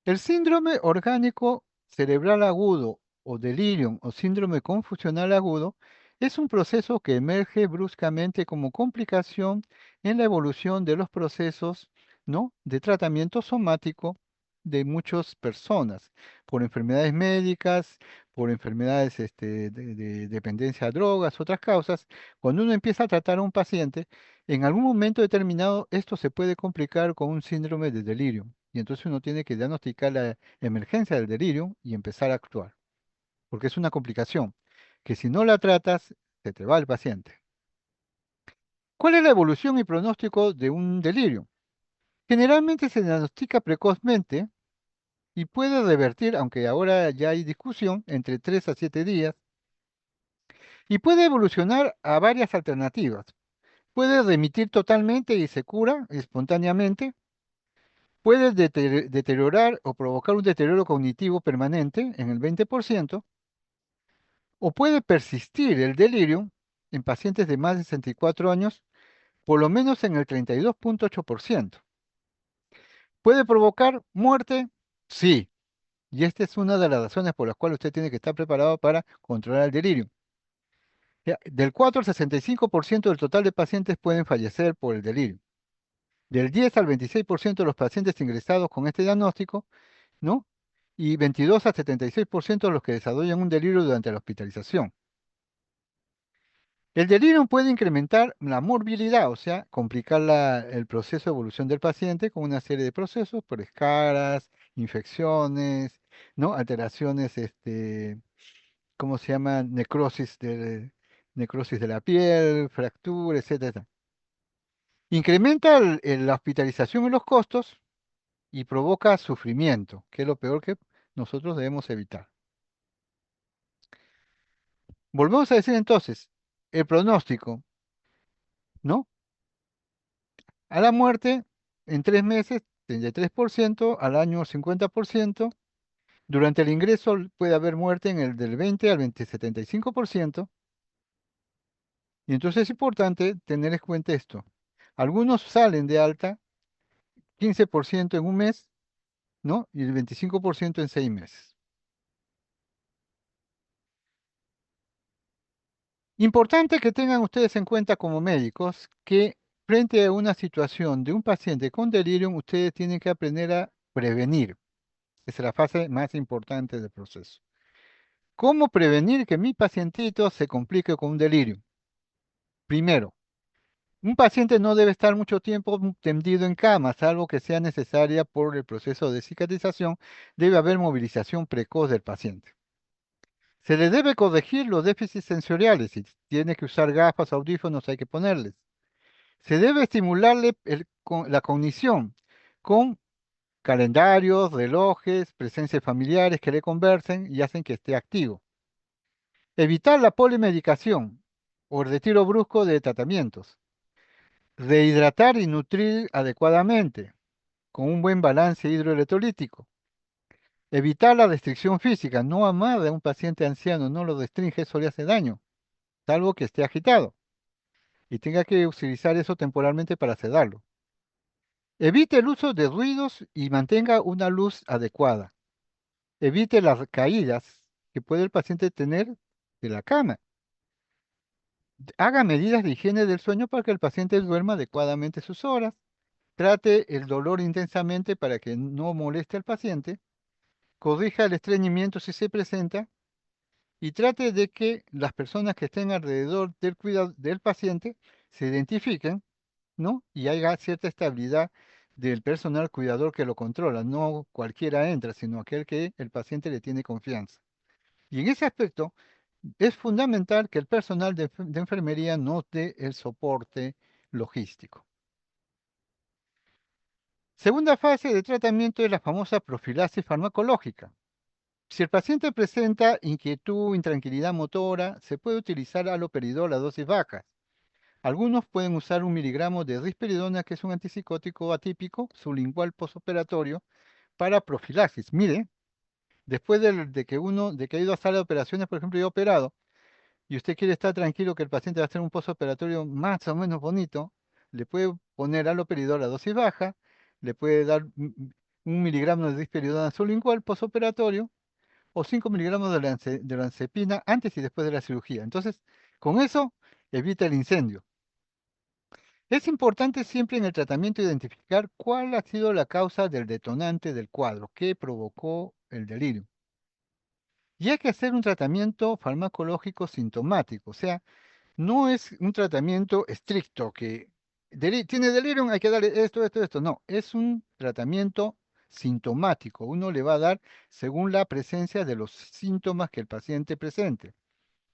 El síndrome orgánico cerebral agudo o delirium o síndrome confusional agudo es un proceso que emerge bruscamente como complicación en la evolución de los procesos, ¿no?, de tratamiento somático de muchas personas, por enfermedades médicas, por enfermedades de dependencia a drogas, otras causas. Cuando uno empieza a tratar a un paciente, en algún momento determinado esto se puede complicar con un síndrome de delirium. Y entonces uno tiene que diagnosticar la emergencia del delirio y empezar a actuar, porque es una complicación que si no la tratas, se te va el paciente. ¿Cuál es la evolución y pronóstico de un delirio? Generalmente se diagnostica precozmente y puede revertir, aunque ahora ya hay discusión, entre 3 a 7 días, y puede evolucionar a varias alternativas. Puede remitir totalmente y se cura espontáneamente. Puede deteriorar o provocar un deterioro cognitivo permanente en el 20%, o puede persistir el delirium en pacientes de más de 64 años, por lo menos en el 32,8%. ¿Puede provocar muerte? Sí. Y esta es una de las razones por las cuales usted tiene que estar preparado para controlar el delirium. Del 4 al 65% del total de pacientes pueden fallecer por el delirium. Del 10 al 26% de los pacientes ingresados con este diagnóstico, ¿no? Y 22 a 76% de los que desarrollan un delirio durante la hospitalización. El delirio puede incrementar la morbilidad, o sea, complicar el proceso de evolución del paciente con una serie de procesos, por escaras, infecciones, ¿no? Alteraciones, ¿cómo se llama? Necrosis de la piel, fractura, etcétera. Incrementa la hospitalización y los costos y provoca sufrimiento, que es lo peor que nosotros debemos evitar. Volvemos a decir entonces, el pronóstico, ¿no? A la muerte, en 3 meses 33%, al año 50%. Durante el ingreso puede haber muerte en el del 20 al 20, 75%. Y entonces es importante tener en cuenta esto. Algunos salen de alta 15% en un mes, ¿no? Y el 25% en 6 meses. Importante que tengan ustedes en cuenta como médicos que frente a una situación de un paciente con delirium, ustedes tienen que aprender a prevenir. Esa es la fase más importante del proceso. ¿Cómo prevenir que mi pacientito se complique con un delirio? Primero, un paciente no debe estar mucho tiempo tendido en cama, salvo que sea necesaria por el proceso de cicatrización. Debe haber movilización precoz del paciente. Se le debe corregir los déficits sensoriales. Si tiene que usar gafas, audífonos, hay que ponerles. Se debe estimularle la cognición con calendarios, relojes, presencias familiares que le conversen y hacen que esté activo. Evitar la polimedicación o el retiro brusco de tratamientos. Rehidratar y nutrir adecuadamente, con un buen balance hidroelectrolítico. Evitar la restricción física. No amar a un paciente anciano, no lo restringe, eso le hace daño, salvo que esté agitado y tenga que utilizar eso temporalmente para sedarlo. Evite el uso de ruidos y mantenga una luz adecuada. Evite las caídas que puede el paciente tener de la cama. Haga medidas de higiene del sueño para que el paciente duerma adecuadamente sus horas. Trate el dolor intensamente para que no moleste al paciente. Corrija el estreñimiento si se presenta y trate de que las personas que estén alrededor del cuidado del paciente se identifiquen, ¿no? Y haya cierta estabilidad del personal cuidador que lo controla. No cualquiera entra, sino aquel que el paciente le tiene confianza. Y en ese aspecto es fundamental que el personal de enfermería nos dé el soporte logístico. Segunda fase de tratamiento es la famosa profilaxis farmacológica. Si el paciente presenta inquietud, intranquilidad motora, se puede utilizar haloperidol a dosis bajas. Algunos pueden usar 1 miligramo de risperidona, que es un antipsicótico atípico, sublingual postoperatorio, para profilaxis. Mire, después de que ha ido a sala de operaciones, por ejemplo, y ha operado, y usted quiere estar tranquilo que el paciente va a hacer un postoperatorio más o menos bonito, le puede poner haloperidol a dosis baja, le puede dar 1 miligramo de risperidona sublingual postoperatorio, o 5 miligramos de olanzapina antes y después de la cirugía. Entonces, con eso evita el incendio. Es importante siempre en el tratamiento identificar cuál ha sido la causa del detonante del cuadro, qué provocó el delirio. Y hay que hacer un tratamiento farmacológico sintomático, o sea, no es un tratamiento estricto que tiene delirio, hay que darle esto, esto, esto. No, es un tratamiento sintomático. Uno le va a dar según la presencia de los síntomas que el paciente presente.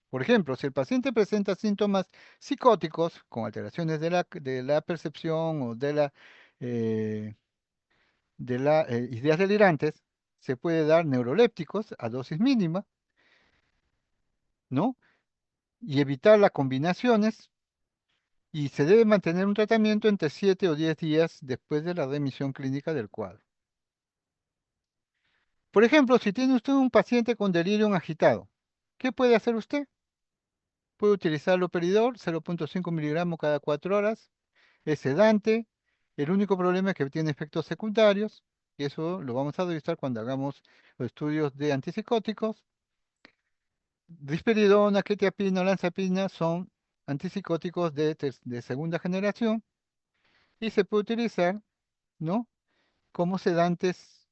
Por ejemplo, si el paciente presenta síntomas psicóticos con alteraciones de la percepción o eh, de ideas delirantes, se puede dar neurolépticos a dosis mínima, ¿no? Y evitar las combinaciones, y se debe mantener un tratamiento entre 7 o 10 días después de la remisión clínica del cuadro. Por ejemplo, si tiene usted un paciente con delirium agitado, ¿qué puede hacer usted? Puede utilizar haloperidol, 0,5 miligramos cada 4 horas, es sedante. El único problema es que tiene efectos secundarios, y eso lo vamos a revisar cuando hagamos los estudios de antipsicóticos. Risperidona, quetiapina, olanzapina son antipsicóticos de segunda generación y se puede utilizar, ¿no? Como sedantes,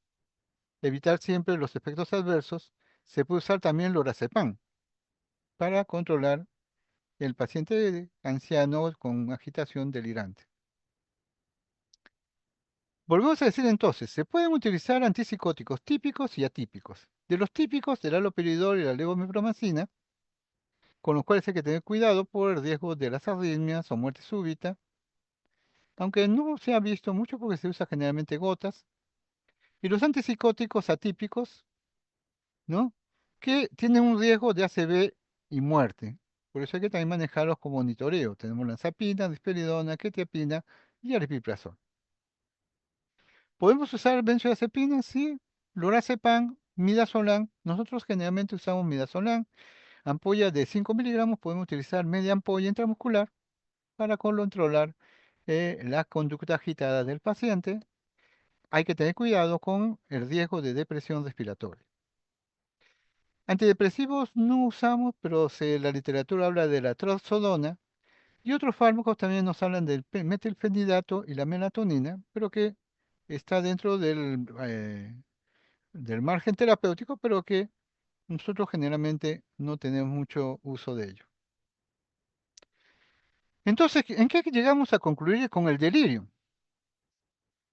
evitar siempre los efectos adversos. Se puede usar también lorazepam para controlar el paciente anciano con agitación delirante. Volvemos a decir entonces, se pueden utilizar antipsicóticos típicos y atípicos. De los típicos, el haloperidol y la levomepromacina, con los cuales hay que tener cuidado por el riesgo de las arritmias o muerte súbita, aunque no se ha visto mucho porque se usa generalmente gotas. Y los antipsicóticos atípicos, ¿no? Que tienen un riesgo de ACV y muerte. Por eso hay que también manejarlos con monitoreo. Tenemos lanzapina, risperidona, quetiapina y aripiprazol. ¿Podemos usar benzodiazepinas? Sí. Lorazepam, midazolam. Nosotros generalmente usamos midazolam. Ampolla de 5 miligramos, podemos utilizar media ampolla intramuscular para controlar la conducta agitada del paciente. Hay que tener cuidado con el riesgo de depresión respiratoria. Antidepresivos no usamos, pero la literatura habla de la trazodona y otros fármacos también nos hablan del metilfenidato y la melatonina, pero que está dentro del margen terapéutico, pero que nosotros generalmente no tenemos mucho uso de ello. Entonces, ¿en qué llegamos a concluir con el delirio?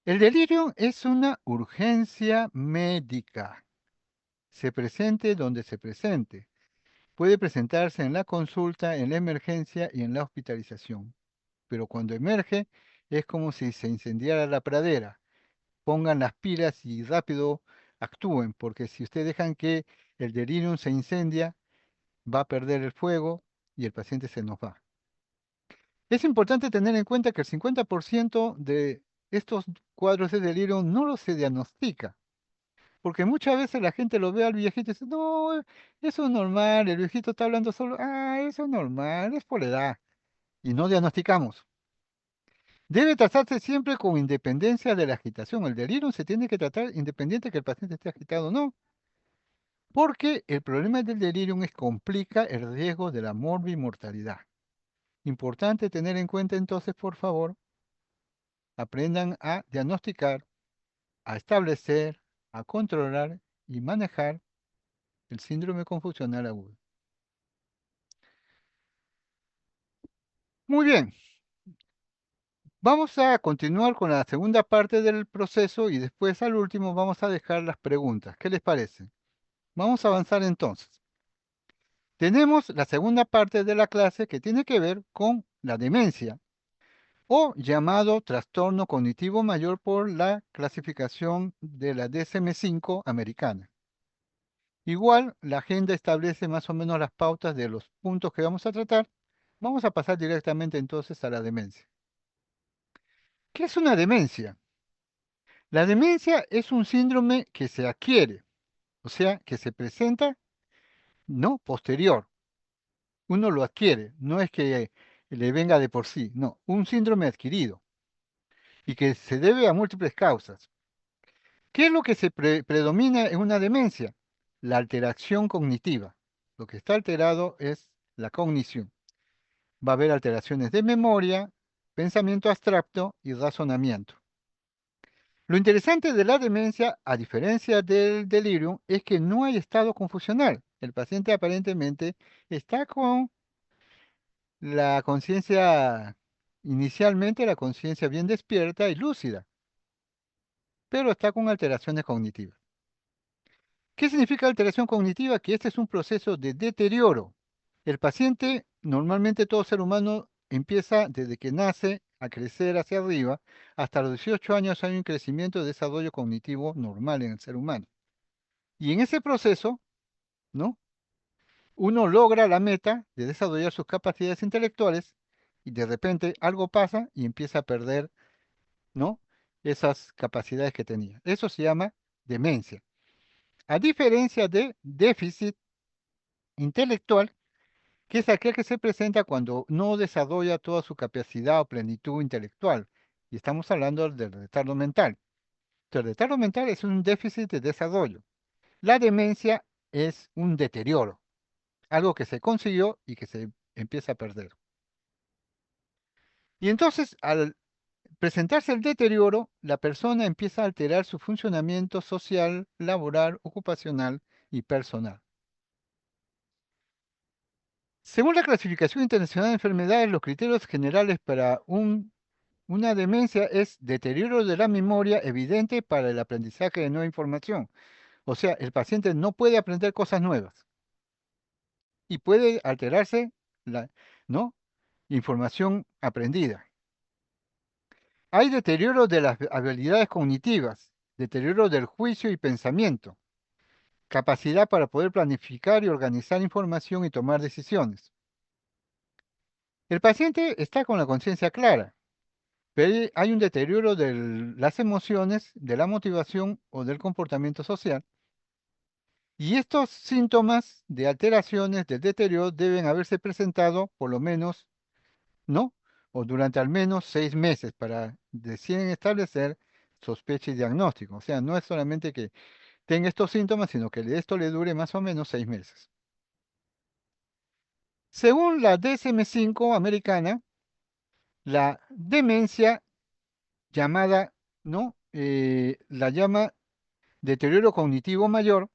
El delirio es una urgencia médica. Se presente donde se presente. Puede presentarse en la consulta, en la emergencia y en la hospitalización. Pero cuando emerge es como si se incendiara la pradera. Pongan las pilas y rápido actúen, porque si ustedes dejan que el delirium se incendia, va a perder el fuego y el paciente se nos va. Es importante tener en cuenta que el 50% de estos cuadros de delirio no los se diagnostica, porque muchas veces la gente lo ve al viejito y dice, no, eso es normal, el viejito está hablando solo, eso es normal, es por la edad, y no diagnosticamos. Debe tratarse siempre con independencia de la agitación. El delirio se tiene que tratar independiente que el paciente esté agitado o no, porque el problema del delirium es complica el riesgo de la morbimortalidad. Importante tener en cuenta entonces, por favor, aprendan a diagnosticar, a establecer, a controlar y manejar el síndrome confusional agudo. Muy bien, vamos a continuar con la segunda parte del proceso y después al último vamos a dejar las preguntas. ¿Qué les parece? Vamos a avanzar entonces. Tenemos la segunda parte de la clase que tiene que ver con la demencia o llamado trastorno cognitivo mayor por la clasificación de la DSM-5 americana. Igual, la agenda establece más o menos las pautas de los puntos que vamos a tratar. Vamos a pasar directamente entonces a la demencia. ¿Qué es una demencia? La demencia es un síndrome que se adquiere, o sea, que se presenta no posterior. Uno lo adquiere, no es que le venga de por sí, no, un síndrome adquirido y que se debe a múltiples causas. ¿Qué es lo que se predomina en una demencia? La alteración cognitiva. Lo que está alterado es la cognición. Va a haber alteraciones de memoria, pensamiento abstracto y razonamiento. Lo interesante de la demencia, a diferencia del delirium, es que no hay estado confusional. El paciente aparentemente está con la conciencia, inicialmente la conciencia bien despierta y lúcida, pero está con alteraciones cognitivas. ¿Qué significa alteración cognitiva? Que este es un proceso de deterioro. El paciente, normalmente todo ser humano, empieza desde que nace a crecer hacia arriba. Hasta los 18 años hay un crecimiento de desarrollo cognitivo normal en el ser humano. Y en ese proceso, ¿no? Uno logra la meta de desarrollar sus capacidades intelectuales y de repente algo pasa y empieza a perder, ¿no? Esas capacidades que tenía. Eso se llama demencia. A diferencia de déficit intelectual, que es aquel que se presenta cuando no desarrolla toda su capacidad o plenitud intelectual. Y estamos hablando del retardo mental. El retardo mental es un déficit de desarrollo. La demencia es un deterioro, algo que se consiguió y que se empieza a perder. Y entonces, al presentarse el deterioro, la persona empieza a alterar su funcionamiento social, laboral, ocupacional y personal. Según la clasificación internacional de enfermedades, los criterios generales para una demencia es deterioro de la memoria evidente para el aprendizaje de nueva información. O sea, el paciente no puede aprender cosas nuevas y puede alterarse la, ¿no? información aprendida. Hay deterioro de las habilidades cognitivas, deterioro del juicio y pensamiento, capacidad para poder planificar y organizar información y tomar decisiones. El paciente está con la conciencia clara, pero hay un deterioro de las emociones, de la motivación o del comportamiento social. Y estos síntomas de alteraciones del deterioro deben haberse presentado por lo menos, ¿no? O durante al menos 6 meses para deciden establecer sospecha y diagnóstico. O sea, no es solamente que tenga estos síntomas, sino que esto le dure más o menos 6 meses. Según la DSM-5 americana, la demencia llamada, ¿no? La llama deterioro cognitivo mayor,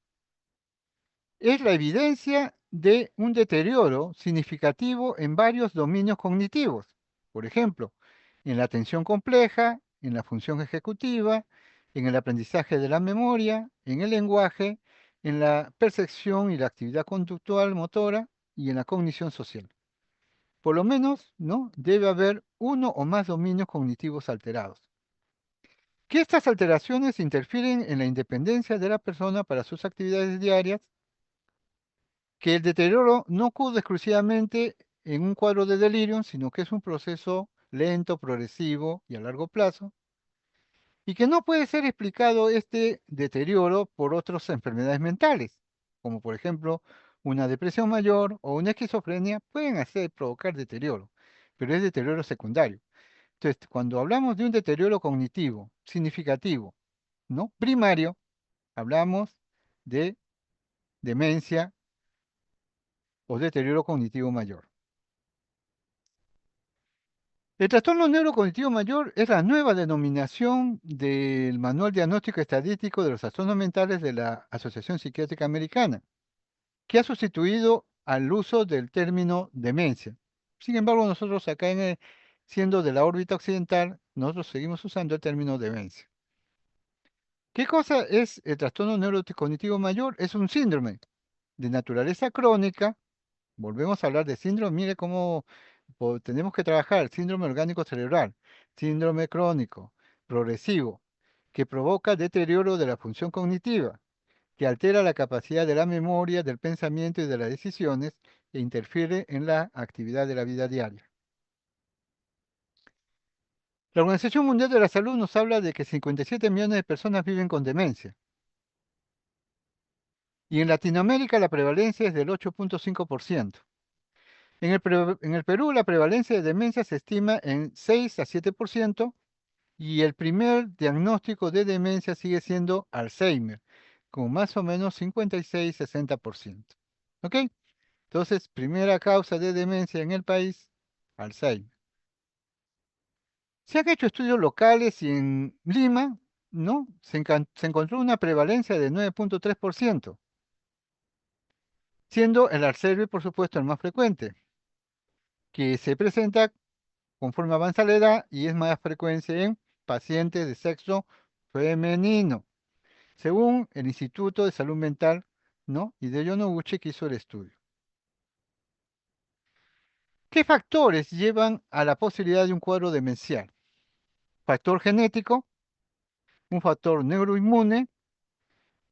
es la evidencia de un deterioro significativo en varios dominios cognitivos. Por ejemplo, en la atención compleja, en la función ejecutiva, en el aprendizaje de la memoria, en el lenguaje, en la percepción y la actividad conductual motora y en la cognición social. Por lo menos, ¿no? Debe haber uno o más dominios cognitivos alterados. Que estas alteraciones interfieren en la independencia de la persona para sus actividades diarias, que el deterioro no ocurre exclusivamente en un cuadro de delirium, sino que es un proceso lento, progresivo y a largo plazo, y que no puede ser explicado este deterioro por otras enfermedades mentales, como por ejemplo una depresión mayor o una esquizofrenia pueden provocar deterioro, pero es deterioro secundario. Entonces, cuando hablamos de un deterioro cognitivo significativo, ¿no? Primario, hablamos de demencia o deterioro cognitivo mayor. El trastorno neurocognitivo mayor es la nueva denominación del Manual Diagnóstico Estadístico de los Trastornos Mentales de la Asociación Psiquiátrica Americana, que ha sustituido al uso del término demencia. Sin embargo, nosotros acá, siendo de la órbita occidental, nosotros seguimos usando el término demencia. ¿Qué cosa es el trastorno neurocognitivo mayor? Es un síndrome de naturaleza crónica. Volvemos a hablar de síndrome, mire cómo tenemos que trabajar síndrome orgánico cerebral, síndrome crónico, progresivo, que provoca deterioro de la función cognitiva, que altera la capacidad de la memoria, del pensamiento y de las decisiones e interfiere en la actividad de la vida diaria. La Organización Mundial de la Salud nos habla de que 57 millones de personas viven con demencia. Y en Latinoamérica la prevalencia es del 8.5%. En el Perú la prevalencia de demencia se estima en 6 a 7% y el primer diagnóstico de demencia sigue siendo Alzheimer, con más o menos 56-60%. ¿Ok? Entonces, primera causa de demencia en el país, Alzheimer. Se han hecho estudios locales y en Lima, ¿no? Se encontró una prevalencia de 9.3%, siendo el Alzheimer, por supuesto, el más frecuente, que se presenta conforme avanza la edad y es más frecuencia en pacientes de sexo femenino, según el Instituto de Salud Mental, ¿no? Y de Yonoguchi que hizo el estudio. ¿Qué factores llevan a la posibilidad de un cuadro demencial? Factor genético, un factor neuroinmune,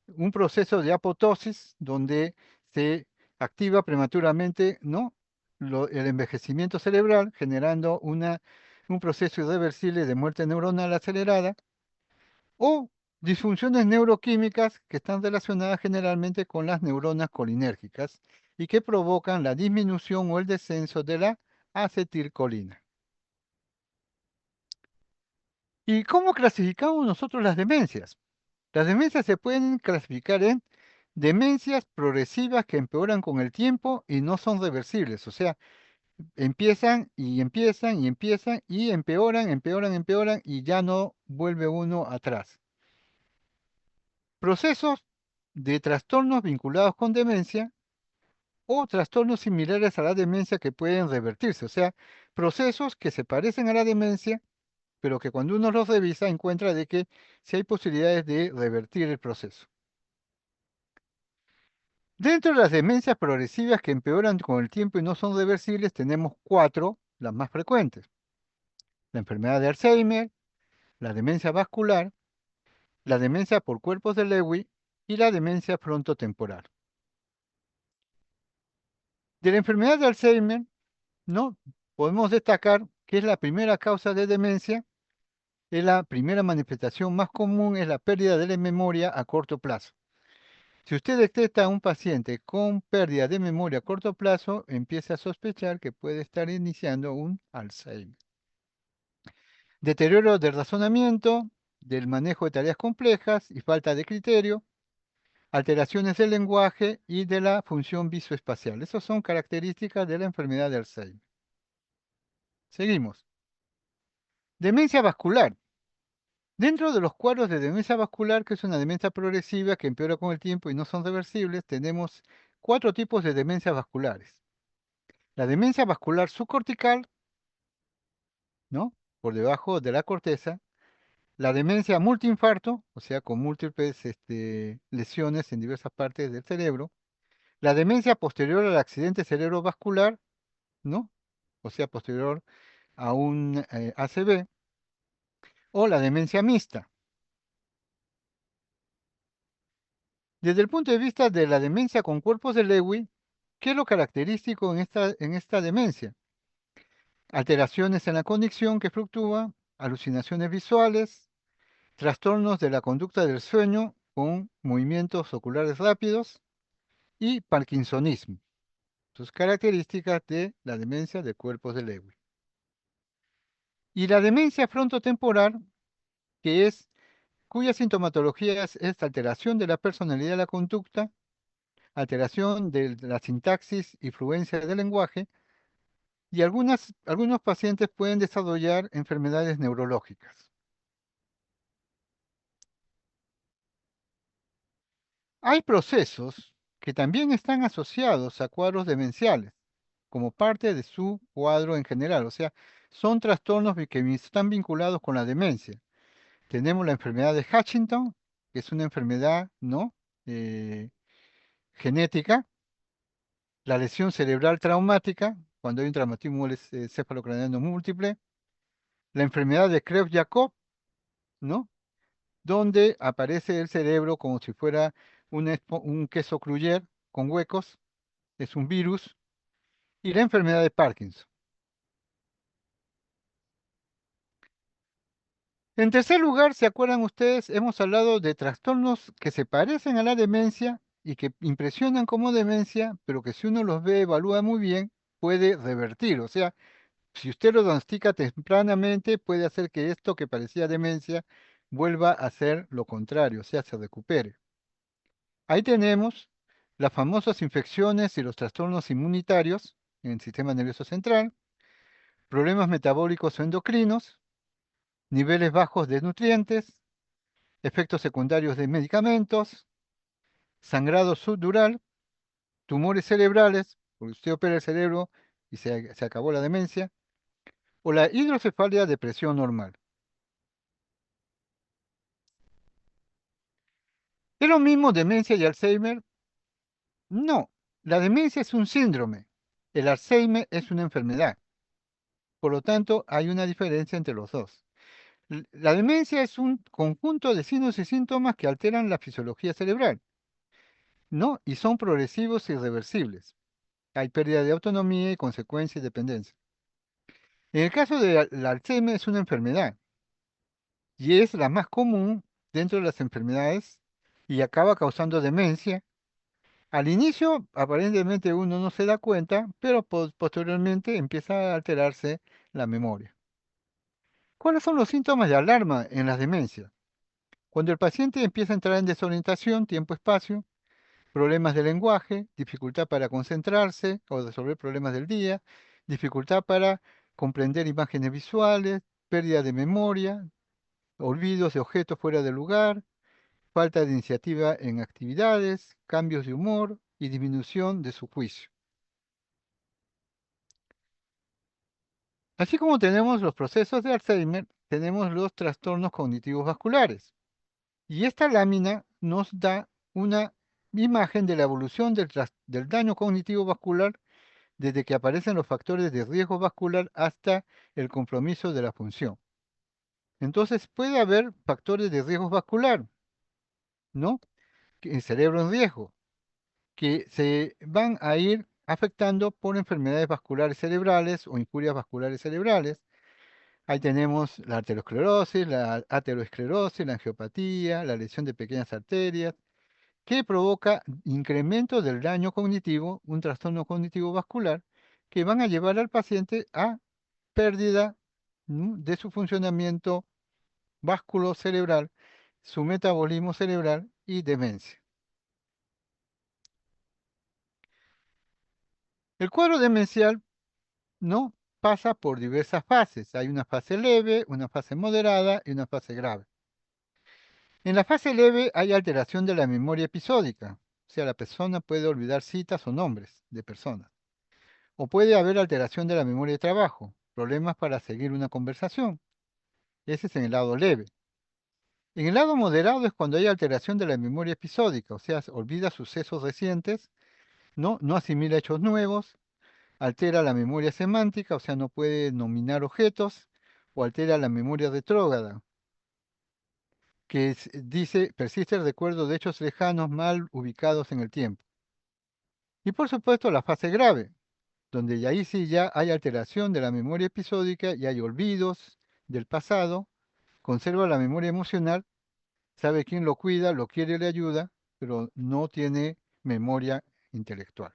un proceso de apoptosis donde se activa prematuramente, ¿no? El envejecimiento cerebral, generando un proceso irreversible de muerte neuronal acelerada, o disfunciones neuroquímicas que están relacionadas generalmente con las neuronas colinérgicas y que provocan la disminución o el descenso de la acetilcolina. ¿Y cómo clasificamos nosotros las demencias? Las demencias se pueden clasificar en demencias progresivas que empeoran con el tiempo y no son reversibles, o sea, empiezan y empiezan y empiezan y empeoran, empeoran, empeoran y ya no vuelve uno atrás. Procesos de trastornos vinculados con demencia o trastornos similares a la demencia que pueden revertirse, o sea, procesos que se parecen a la demencia, pero que cuando uno los revisa encuentra de que sí hay posibilidades de revertir el proceso. Dentro de las demencias progresivas que empeoran con el tiempo y no son reversibles, tenemos 4, las más frecuentes. La enfermedad de Alzheimer, la demencia vascular, la demencia por cuerpos de Lewy y la demencia frontotemporal. De la enfermedad de Alzheimer, ¿no? Podemos destacar que es la primera causa de demencia La primera manifestación más común es la pérdida de la memoria a corto plazo. Si usted detecta a un paciente con pérdida de memoria a corto plazo, empiece a sospechar que puede estar iniciando un Alzheimer. Deterioro del razonamiento, del manejo de tareas complejas y falta de criterio, alteraciones del lenguaje y de la función visoespacial. Esas son características de la enfermedad de Alzheimer. Seguimos. Demencia vascular. Dentro de los cuadros de demencia vascular, que es una demencia progresiva que empeora con el tiempo y no son reversibles, tenemos 4 tipos de demencias vasculares. La demencia vascular subcortical, ¿no? Por debajo de la corteza. La demencia multiinfarto, o sea, con múltiples lesiones en diversas partes del cerebro. La demencia posterior al accidente cerebrovascular, ¿no? O sea, posterior a un ACV. O la demencia mixta. Desde el punto de vista de la demencia con cuerpos de Lewy, ¿qué es lo característico en esta demencia? Alteraciones en la cognición que fluctúa, alucinaciones visuales, trastornos de la conducta del sueño con movimientos oculares rápidos y parkinsonismo. Sus características de la demencia de cuerpos de Lewy. Y la demencia frontotemporal, que es cuya sintomatología es alteración de la personalidad de la conducta, alteración de la sintaxis y fluencia del lenguaje, y algunos pacientes pueden desarrollar enfermedades neurológicas. Hay procesos que también están asociados a cuadros demenciales, como parte de su cuadro en general, o sea, son trastornos que están vinculados con la demencia. Tenemos la enfermedad de Huntington, que es una enfermedad ¿no? Eh, genética, la lesión cerebral traumática, cuando hay un traumatismo cefalocraniano múltiple, la enfermedad de Kreusch-Jakob, ¿no? Donde aparece el cerebro como si fuera un queso Gruyère con huecos, es un virus, y la enfermedad de Parkinson. En tercer lugar, ¿se acuerdan ustedes? Hemos hablado de trastornos que se parecen a la demencia y que impresionan como demencia, pero que si uno los ve, evalúa muy bien, puede revertir. O sea, si usted lo diagnostica tempranamente, puede hacer que esto que parecía demencia vuelva a ser lo contrario, o sea, se recupere. Ahí tenemos las famosas infecciones y los trastornos inmunitarios en el sistema nervioso central, problemas metabólicos o endocrinos, niveles bajos de nutrientes, efectos secundarios de medicamentos, sangrado subdural, tumores cerebrales, porque usted opera el cerebro y se acabó la demencia, o la hidrocefalia de presión normal. ¿Es lo mismo demencia y Alzheimer? No, la demencia es un síndrome, el Alzheimer es una enfermedad. Por lo tanto, hay una diferencia entre los dos. La demencia es un conjunto de signos y síntomas que alteran la fisiología cerebral, ¿no? Y son progresivos e irreversibles. Hay pérdida de autonomía y consecuencia y dependencia. En el caso del Alzheimer es una enfermedad y es la más común dentro de las enfermedades y acaba causando demencia. Al inicio, aparentemente uno no se da cuenta, pero posteriormente empieza a alterarse la memoria. ¿Cuáles son los síntomas de alarma en las demencias? Cuando el paciente empieza a entrar en desorientación, tiempo-espacio, problemas de lenguaje, dificultad para concentrarse o resolver problemas del día, dificultad para comprender imágenes visuales, pérdida de memoria, olvidos de objetos fuera de lugar, falta de iniciativa en actividades, cambios de humor y disminución de su juicio. Así como tenemos los procesos de Alzheimer, tenemos los trastornos cognitivos vasculares. Y esta lámina nos da una imagen de la evolución del daño cognitivo vascular desde que aparecen los factores de riesgo vascular hasta el compromiso de la función. Entonces puede haber factores de riesgo vascular, ¿no? El cerebro en riesgo, que se van a ir afectando por enfermedades vasculares cerebrales o injurias vasculares cerebrales, Ahí tenemos la arteriosclerosis, la aterosclerosis, la angiopatía, la lesión de pequeñas arterias, que provoca incremento del daño cognitivo, un trastorno cognitivo vascular, que van a llevar al paciente a pérdida, de su funcionamiento vasculocerebral, su metabolismo cerebral y demencia. El cuadro demencial no pasa por diversas fases. Hay una fase leve, una fase moderada y una fase grave. En la fase leve hay alteración de la memoria episódica, o sea, la persona puede olvidar citas o nombres de personas. O puede haber alteración de la memoria de trabajo, problemas para seguir una conversación. Ese es en el lado leve. En el lado moderado es cuando hay alteración de la memoria episódica, o sea, olvida sucesos recientes, no asimila hechos nuevos, altera la memoria semántica, o sea, no puede nominar objetos, o altera la memoria retrógrada, que dice persiste el recuerdo de hechos lejanos mal ubicados en el tiempo. Y por supuesto la fase grave, donde ya ahí sí ya hay alteración de la memoria episódica y hay olvidos del pasado, conserva la memoria emocional, sabe quién lo cuida, lo quiere, le ayuda, pero no tiene memoria intelectual.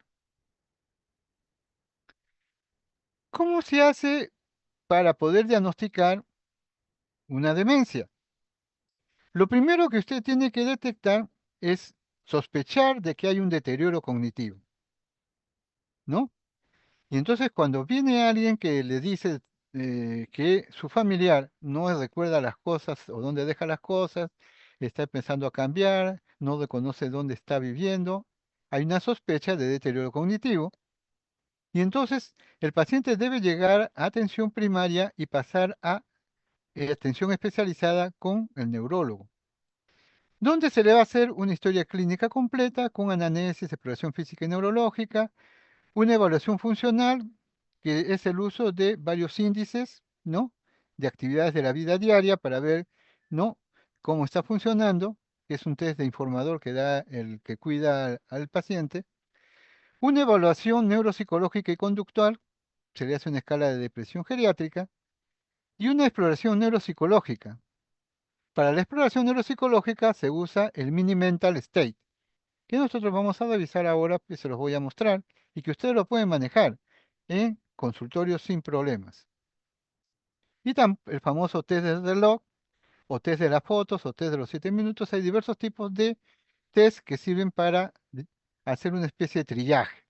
¿Cómo se hace para poder diagnosticar una demencia? Lo primero que usted tiene que detectar es sospechar de que hay un deterioro cognitivo, ¿no? Y entonces cuando viene alguien que le dice que su familiar no recuerda las cosas o dónde deja las cosas, está empezando a cambiar, no reconoce dónde está viviendo, hay una sospecha de deterioro cognitivo. Y entonces el paciente debe llegar a atención primaria y pasar a atención especializada con el neurólogo, donde se le va a hacer una historia clínica completa con anamnesis, exploración física y neurológica, una evaluación funcional, que es el uso de varios índices, ¿no? De actividades de la vida diaria para ver, ¿no? Cómo está funcionando, que es un test de informador que da el que cuida al paciente. Una evaluación neuropsicológica y conductual, se le hace una escala de depresión geriátrica, y una exploración neuropsicológica. Para la exploración neuropsicológica se usa el Mini Mental State, que nosotros vamos a revisar ahora, que se los voy a mostrar, y que ustedes lo pueden manejar en consultorios sin problemas. Y el famoso test del reloj, o test de las fotos, o test de los 7 minutos, hay diversos tipos de test que sirven para hacer una especie de trillaje.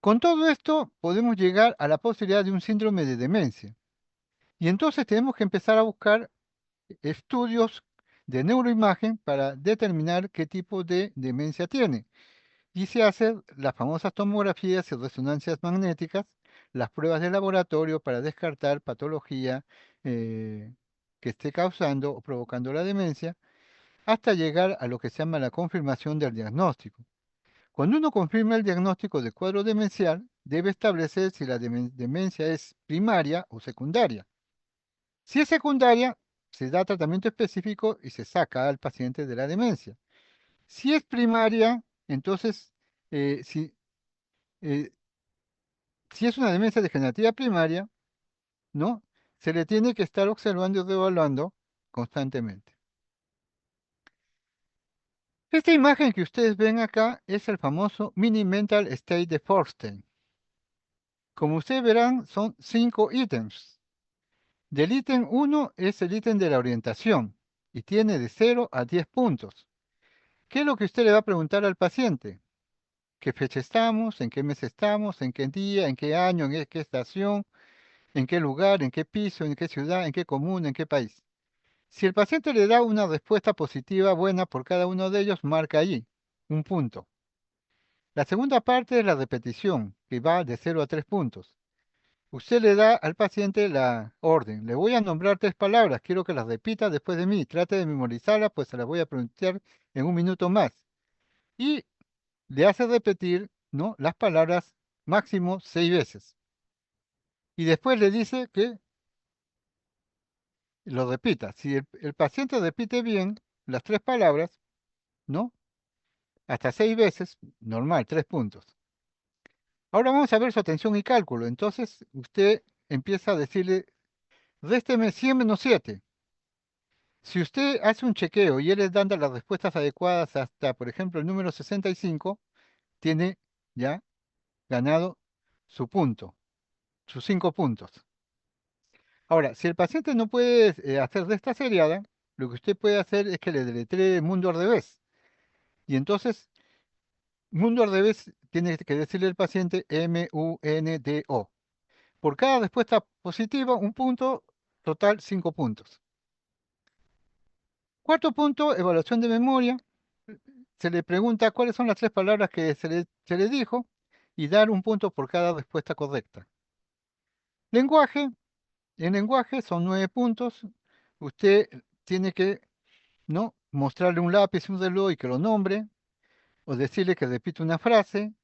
Con todo esto podemos llegar a la posibilidad de un síndrome de demencia. Y entonces tenemos que empezar a buscar estudios de neuroimagen para determinar qué tipo de demencia tiene. Y se hacen las famosas tomografías y resonancias magnéticas, las pruebas de laboratorio para descartar patología que esté causando o provocando la demencia, hasta llegar a lo que se llama la confirmación del diagnóstico. Cuando uno confirma el diagnóstico de cuadro demencial, debe establecer si la demencia es primaria o secundaria. Si es secundaria, se da tratamiento específico y se saca al paciente de la demencia. Si es primaria, entonces, eh, si, eh, si es una demencia degenerativa primaria, ¿no? Se le tiene que estar observando y reevaluando constantemente. Esta imagen que ustedes ven acá es el famoso Mini Mental State de Forstein. Como ustedes verán, son 5 ítems. Del ítem 1 es el ítem de la orientación y tiene de 0 a 10 puntos. ¿Qué es lo que usted le va a preguntar al paciente? ¿Qué fecha estamos? ¿En qué mes estamos? ¿En qué día? ¿En qué año? ¿En qué estación? ¿En qué lugar? ¿En qué piso? ¿En qué ciudad? ¿En qué comuna? ¿En qué país? Si el paciente le da una respuesta positiva buena por cada uno de ellos, marca allí un punto. La segunda parte es la repetición, que va de 0 a 3 puntos. Usted le da al paciente la orden. Le voy a nombrar 3 palabras, quiero que las repita después de mí. Trate de memorizarlas, pues se las voy a pronunciar en un minuto más. Y le hace repetir, ¿no?, las palabras máximo 6 veces. Y después le dice que lo repita. Si el paciente repite bien las 3 palabras, ¿no?, hasta 6 veces, normal, 3 puntos. Ahora vamos a ver su atención y cálculo. Entonces usted empieza a decirle Résteme 100 menos 7. Si usted hace un chequeo y él les da las respuestas adecuadas hasta, por ejemplo, el número 65, tiene ya ganado su punto, sus 5 puntos. Ahora, si el paciente no puede hacer de esta seriada, lo que usted puede hacer es que le deletree mundo al revés. Y entonces, mundo al revés tiene que decirle al paciente M-U-N-D-O. Por cada respuesta positiva, un punto, total 5 puntos. Cuarto punto, evaluación de memoria. Se le pregunta cuáles son las 3 palabras que se le dijo y dar un punto por cada respuesta correcta. Lenguaje. En lenguaje son 9 puntos. Usted tiene que, ¿no?, mostrarle un lápiz, un reloj y que lo nombre, o decirle que repite una frase,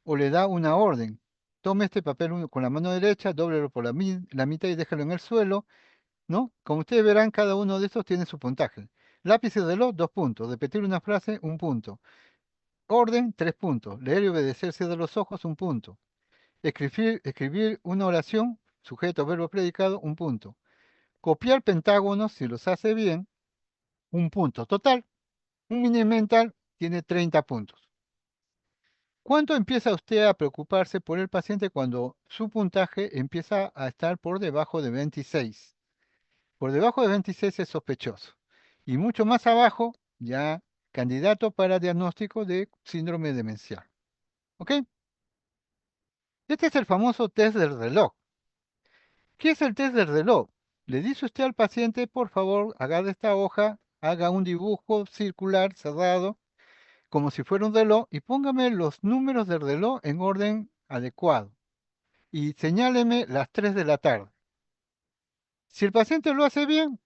o le da una orden. Tome este papel con la mano derecha, dóblelo por la mitad y déjalo en el suelo, ¿no? Como ustedes verán, cada uno de estos tiene su puntaje. Lápiz y reloj, 2 puntos. Repetir una frase, 1 punto. Orden, 3 puntos. Leer y obedecer, cierra los ojos, 1 punto. Escribir una oración, sujeto, verbo, predicado, 1 punto. Copiar pentágonos, si los hace bien, 1 punto. Total, un mini mental tiene 30 puntos. ¿Cuánto empieza usted a preocuparse por el paciente cuando su puntaje empieza a estar por debajo de 26? Por debajo de 26 es sospechoso. Y mucho más abajo, ya candidato para diagnóstico de síndrome demencial. ¿Ok? Este es el famoso test del reloj. ¿Qué es el test del reloj? Le dice usted al paciente, por favor, agarre esta hoja, haga un dibujo circular cerrado, como si fuera un reloj, y póngame los números del reloj en orden adecuado. Y señáleme las 3 de la tarde. Si el paciente lo hace bien,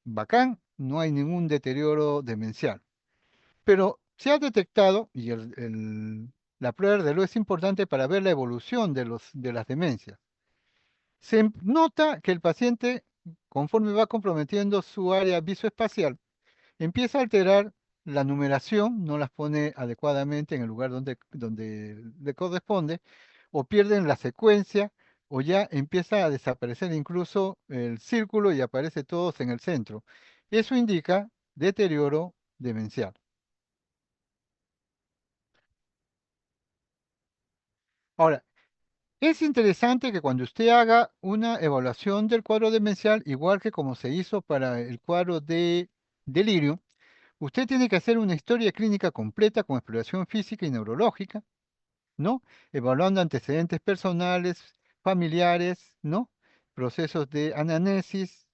bacán, no hay ningún deterioro demencial. Pero se ha detectado, y la prueba del reloj es importante para ver la evolución de las demencias. Se nota que el paciente, conforme va comprometiendo su área visoespacial, empieza a alterar la numeración, no las pone adecuadamente en el lugar donde le corresponde, o pierden la secuencia, o ya empieza a desaparecer incluso el círculo y aparece todos en el centro. Eso indica deterioro demencial. Ahora, es interesante que cuando usted haga una evaluación del cuadro demencial, igual que como se hizo para el cuadro de delirio, usted tiene que hacer una historia clínica completa con exploración física y neurológica, ¿no? Evaluando antecedentes personales, familiares, ¿no? Procesos de anamnesis,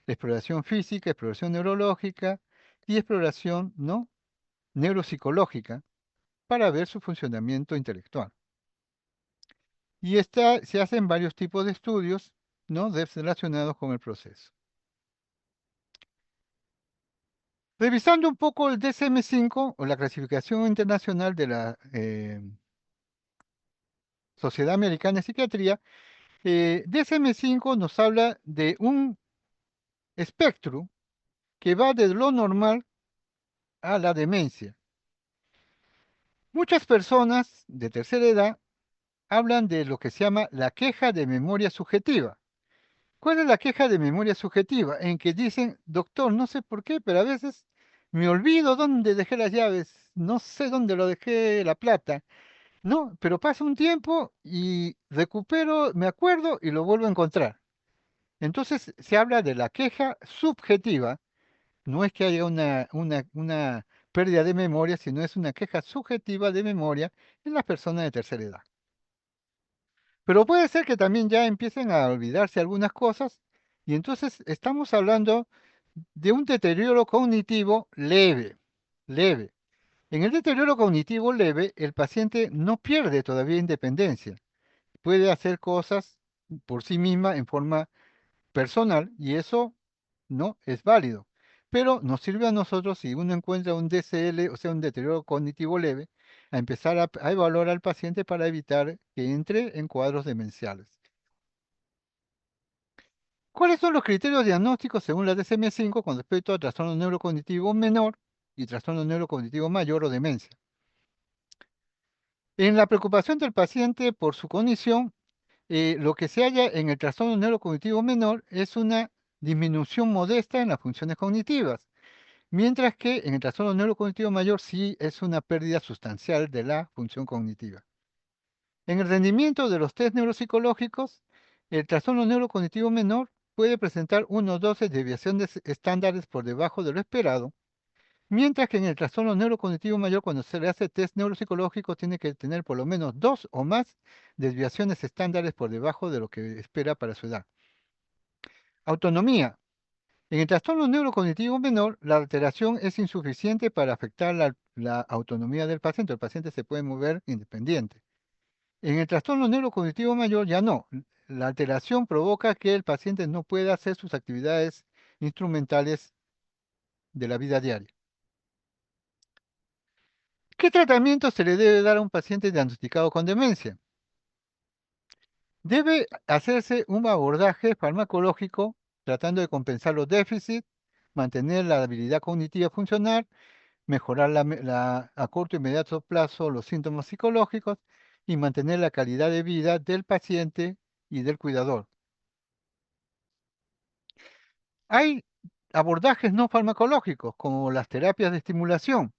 exploración física, exploración neurológica y exploración, ¿no?, neuropsicológica para ver su funcionamiento intelectual. Y se hacen varios tipos de estudios, ¿no?, relacionados con el proceso. Revisando un poco el DSM-5 o la clasificación internacional de la Sociedad Americana de Psiquiatría, DSM-5 nos habla de un espectro que va de lo normal a la demencia. Muchas personas de tercera edad hablan de lo que se llama la queja de memoria subjetiva. ¿Cuál es la queja de memoria subjetiva? En que dicen, doctor, no sé por qué, pero a veces me olvido dónde dejé las llaves, no sé dónde lo dejé la plata, no, pero pasa un tiempo y recupero, me acuerdo y lo vuelvo a encontrar. Entonces se habla de la queja subjetiva, no es que haya una pérdida de memoria, sino es una queja subjetiva de memoria en las personas de tercera edad. Pero puede ser que también ya empiecen a olvidarse algunas cosas y entonces estamos hablando de un deterioro cognitivo leve, leve. En el deterioro cognitivo leve, el paciente no pierde todavía independencia, puede hacer cosas por sí misma en forma personal y eso no es válido. Pero nos sirve a nosotros si uno encuentra un DCL, o sea, un deterioro cognitivo leve, a empezar a evaluar al paciente para evitar que entre en cuadros demenciales. ¿Cuáles son los criterios diagnósticos según la DSM-5 con respecto a trastorno neurocognitivo menor y trastorno neurocognitivo mayor o demencia? En la preocupación del paciente por su condición, lo que se halla en el trastorno neurocognitivo menor es una disminución modesta en las funciones cognitivas, mientras que en el trastorno neurocognitivo mayor sí es una pérdida sustancial de la función cognitiva. En el rendimiento de los test neuropsicológicos, el trastorno neurocognitivo menor puede presentar unos 12 desviaciones estándares por debajo de lo esperado, mientras que en el trastorno neurocognitivo mayor, cuando se le hace test neuropsicológico, tiene que tener por lo menos 2 o más desviaciones estándares por debajo de lo que espera para su edad. Autonomía. En el trastorno neurocognitivo menor, la alteración es insuficiente para afectar la autonomía del paciente. El paciente se puede mover independiente. En el trastorno neurocognitivo mayor ya no. La alteración provoca que el paciente no pueda hacer sus actividades instrumentales de la vida diaria. ¿Qué tratamiento se le debe dar a un paciente diagnosticado con demencia? Debe hacerse un abordaje farmacológico tratando de compensar los déficits, mantener la habilidad cognitiva funcional, mejorar a corto y mediano plazo los síntomas psicológicos y mantener la calidad de vida del paciente y del cuidador. Hay abordajes no farmacológicos como las terapias de estimulación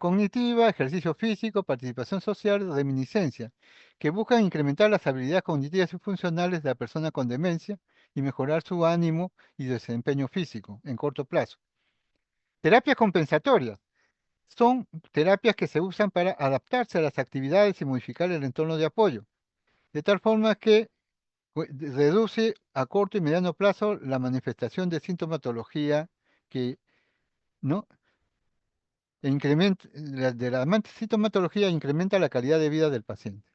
cognitiva, ejercicio físico, participación social, reminiscencia, que buscan incrementar las habilidades cognitivas y funcionales de la persona con demencia y mejorar su ánimo y desempeño físico en corto plazo. Terapias compensatorias son terapias que se usan para adaptarse a las actividades y modificar el entorno de apoyo, de tal forma que reduce a corto y mediano plazo la manifestación de sintomatología que no de la sintomatología incrementa la calidad de vida del paciente.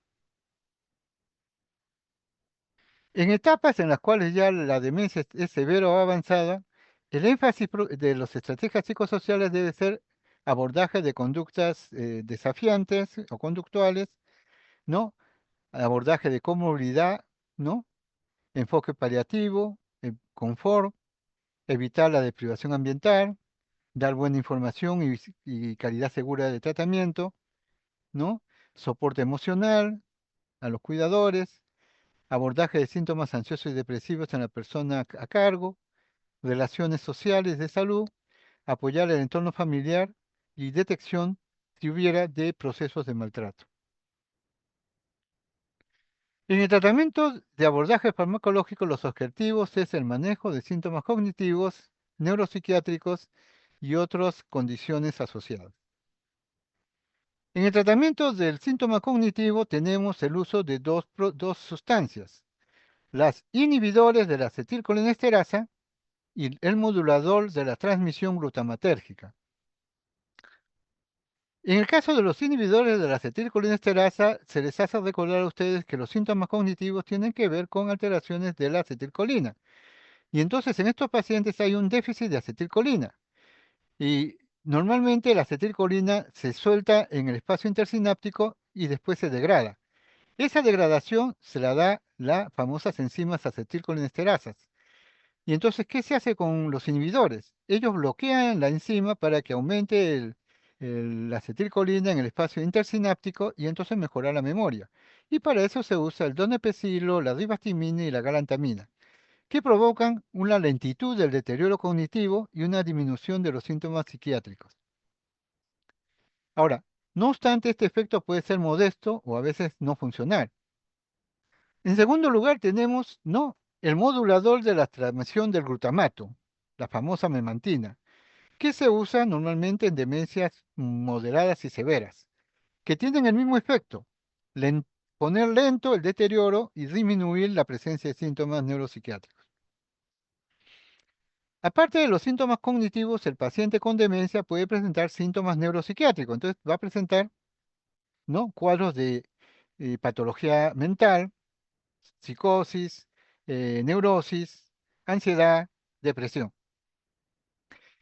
En etapas en las cuales ya la demencia es severa o avanzada, el énfasis de las estrategias psicosociales debe ser abordaje de conductas desafiantes o conductuales, ¿no? Abordaje de comorbilidad, ¿no? Enfoque paliativo, confort, evitar la deprivación ambiental, dar buena información y calidad segura de tratamiento, ¿no? Soporte emocional a los cuidadores, abordaje de síntomas ansiosos y depresivos en la persona a cargo, relaciones sociales de salud, apoyar el entorno familiar y detección, si hubiera, de procesos de maltrato. En el tratamiento de abordaje farmacológico, los objetivos es el manejo de síntomas cognitivos, neuropsiquiátricos y otras condiciones asociadas. En el tratamiento del síntoma cognitivo tenemos el uso de dos sustancias, las inhibidores de la acetilcolinesterasa y el modulador de la transmisión glutamatérgica. En el caso de los inhibidores de la acetilcolinesterasa, se les hace recordar a ustedes que los síntomas cognitivos tienen que ver con alteraciones de la acetilcolina. Y entonces en estos pacientes hay un déficit de acetilcolina. Y normalmente la acetilcolina se suelta en el espacio intersináptico y después se degrada. Esa degradación se la da las famosas enzimas acetilcolinesterasas. Y entonces, ¿qué se hace con los inhibidores? Ellos bloquean la enzima para que aumente la acetilcolina en el espacio intersináptico y entonces mejorar la memoria. Y para eso se usa el donepezilo, la ribastimina y la galantamina, que provocan una lentitud del deterioro cognitivo y una disminución de los síntomas psiquiátricos. Ahora, no obstante, este efecto puede ser modesto o a veces no funcionar. En segundo lugar, tenemos el modulador de la transmisión del glutamato, la famosa memantina, que se usa normalmente en demencias moderadas y severas, que tienen el mismo efecto, poner lento el deterioro y disminuir la presencia de síntomas neuropsiquiátricos. Aparte de los síntomas cognitivos, el paciente con demencia puede presentar síntomas neuropsiquiátricos, entonces va a presentar cuadros de patología mental, psicosis, neurosis, ansiedad, depresión.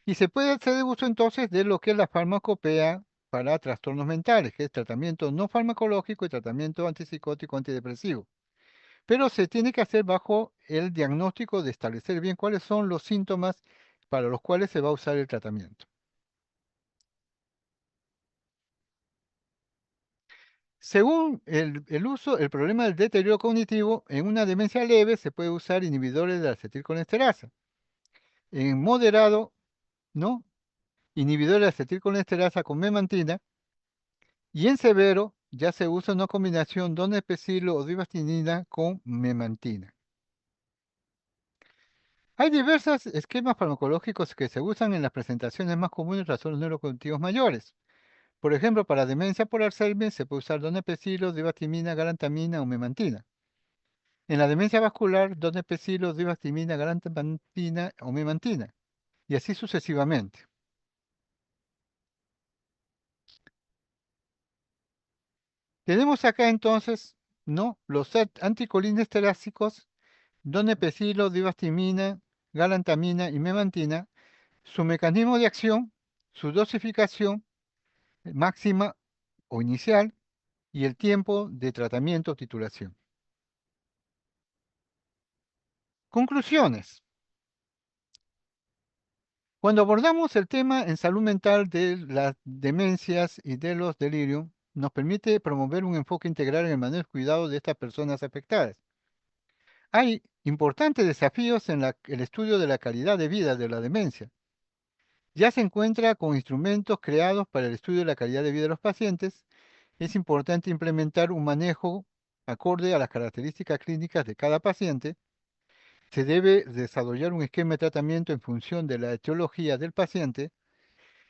Y se puede hacer uso entonces de lo que es la farmacopea para trastornos mentales, que es tratamiento no farmacológico y tratamiento antipsicótico, antidepresivo. Pero se tiene que hacer bajo el diagnóstico de establecer bien cuáles son los síntomas para los cuales se va a usar el tratamiento. Según el uso, el problema del deterioro cognitivo, en una demencia leve se puede usar inhibidores de acetilcolesterasa. En moderado, ¿no? Inhibidores de acetilcolesterasa con memantina. Y en severo ya se usa una combinación donepezilo o divastinina con memantina. Hay diversos esquemas farmacológicos que se usan en las presentaciones más comunes de trastornos neurocognitivos mayores. Por ejemplo, para demencia por Alzheimer se puede usar donepezilo, divastimina, galantamina o memantina. En la demencia vascular, donepezilo, divastimina, galantamina o memantina. Y así sucesivamente. Tenemos acá entonces, ¿no? Los anticolinesterásicos, donepezilo, divastimina, galantamina y memantina, su mecanismo de acción, su dosificación máxima o inicial y el tiempo de tratamiento o titulación. Conclusiones. Cuando abordamos el tema en salud mental de las demencias y de los delirios, nos permite promover un enfoque integral en el manejo y cuidado de estas personas afectadas. Hay importantes desafíos en el estudio de la calidad de vida de la demencia. Ya se encuentra con instrumentos creados para el estudio de la calidad de vida de los pacientes. Es importante implementar un manejo acorde a las características clínicas de cada paciente. Se debe desarrollar un esquema de tratamiento en función de la etiología del paciente.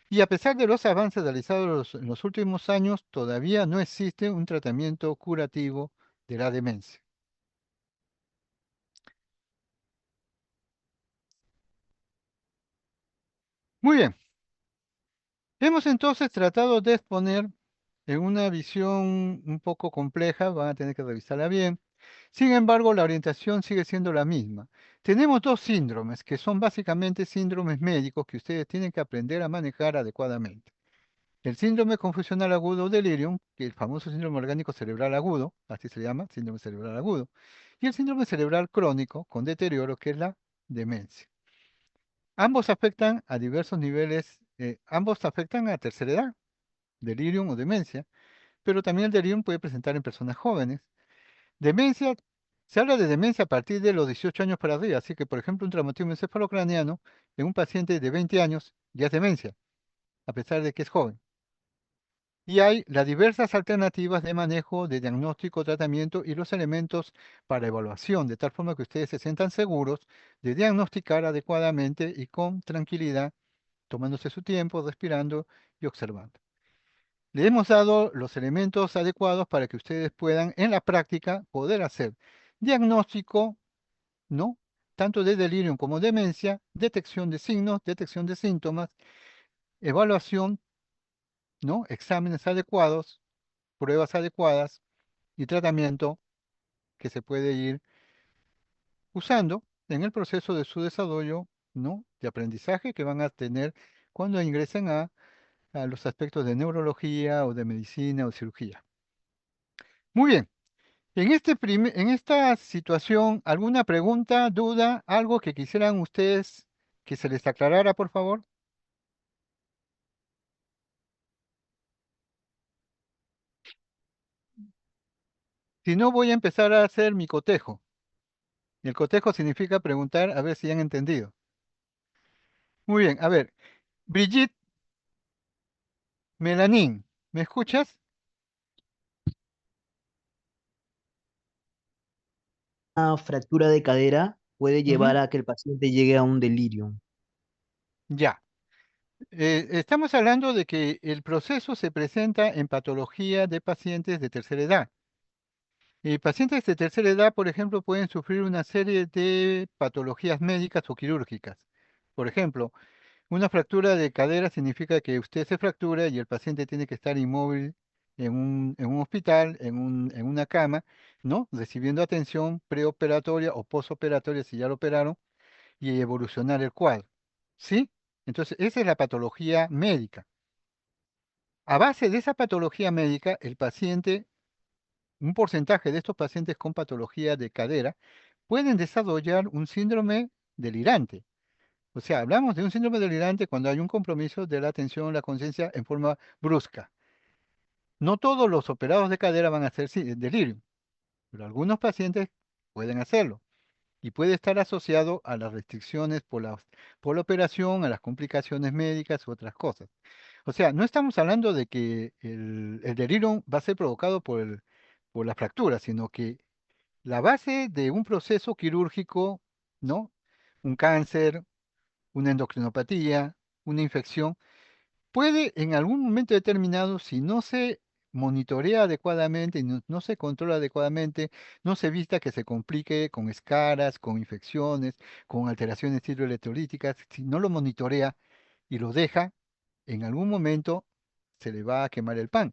Y a pesar de los avances realizados en los últimos años, todavía no existe un tratamiento curativo de la demencia. Muy bien. Hemos entonces tratado de exponer en una visión un poco compleja, van a tener que revisarla bien. Sin embargo, la orientación sigue siendo la misma. Tenemos dos síndromes que son básicamente síndromes médicos que ustedes tienen que aprender a manejar adecuadamente. El síndrome confusional agudo o delirium, que es el famoso síndrome orgánico cerebral agudo, así se llama, síndrome cerebral agudo, y el síndrome cerebral crónico con deterioro, que es la demencia. Ambos afectan a diversos niveles, ambos afectan a tercera edad, delirium o demencia, pero también el delirium puede presentar en personas jóvenes. Demencia, se habla de demencia a partir de los 18 años para arriba, así que, por ejemplo, un traumatismo encefalocraniano en un paciente de 20 años ya es demencia, a pesar de que es joven. Y hay las diversas alternativas de manejo, de diagnóstico, tratamiento y los elementos para evaluación, de tal forma que ustedes se sientan seguros de diagnosticar adecuadamente y con tranquilidad, tomándose su tiempo, respirando y observando. Le hemos dado los elementos adecuados para que ustedes puedan en la práctica poder hacer diagnóstico, ¿no? Tanto de delirium como demencia, detección de signos, detección de síntomas, evaluación, ¿no? Exámenes adecuados, pruebas adecuadas y tratamiento que se puede ir usando en el proceso de su desarrollo, ¿no? De aprendizaje que van a tener cuando ingresen a los aspectos de neurología o de medicina o cirugía. Muy bien. En esta situación, ¿alguna pregunta, duda, algo que quisieran ustedes que se les aclarara, por favor? Si no, voy a empezar a hacer mi cotejo. El cotejo significa preguntar a ver si han entendido. Muy bien, a ver. Brigitte Melanín, ¿me escuchas? Una fractura de cadera puede Ujú. llevar a que el paciente llegue a un delirium. Ya. Estamos hablando de que el proceso se presenta en patología de pacientes de tercera edad. Pacientes de tercera edad, por ejemplo, pueden sufrir una serie de patologías médicas o quirúrgicas. Por ejemplo, una fractura de cadera significa que usted se fractura y el paciente tiene que estar inmóvil en un hospital, en una cama, ¿no? Recibiendo atención preoperatoria o posoperatoria si ya lo operaron y evolucionar el cuadro. ¿Sí? Entonces, esa es la patología médica. A base de esa patología médica, el paciente, un porcentaje de estos pacientes con patología de cadera, pueden desarrollar un síndrome delirante. O sea, hablamos de un síndrome delirante cuando hay un compromiso de la atención, la conciencia en forma brusca, No todos los operados de cadera van a hacer delirium, pero algunos pacientes pueden hacerlo y puede estar asociado a las restricciones por la operación, a las complicaciones médicas u otras cosas. O sea, no estamos hablando de que el delirium va a ser provocado por la fractura, sino que la base de un proceso quirúrgico, ¿no? Un cáncer, una endocrinopatía, una infección, puede en algún momento determinado, si no se monitorea adecuadamente y no se controla adecuadamente, no se evita que se complique con escaras, con infecciones, con alteraciones hidroelectrolíticas, si no lo monitorea y lo deja, en algún momento se le va a quemar el pan.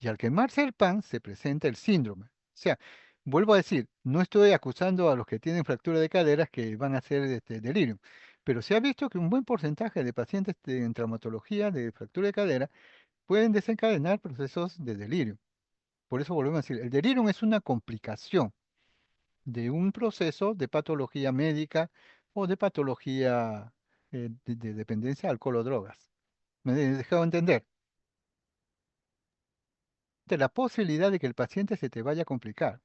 Y al quemarse el pan se presenta el síndrome. O sea, vuelvo a decir, no estoy acusando a los que tienen fractura de caderas que van a hacer delirium, pero se ha visto que un buen porcentaje de pacientes en traumatología de fractura de cadera pueden desencadenar procesos de delirio. Por eso volvemos a decir, el delirium es una complicación de un proceso de patología médica o de patología de dependencia a alcohol o drogas. ¿Me he dejado entender? De la posibilidad de que el paciente se te vaya a complicar.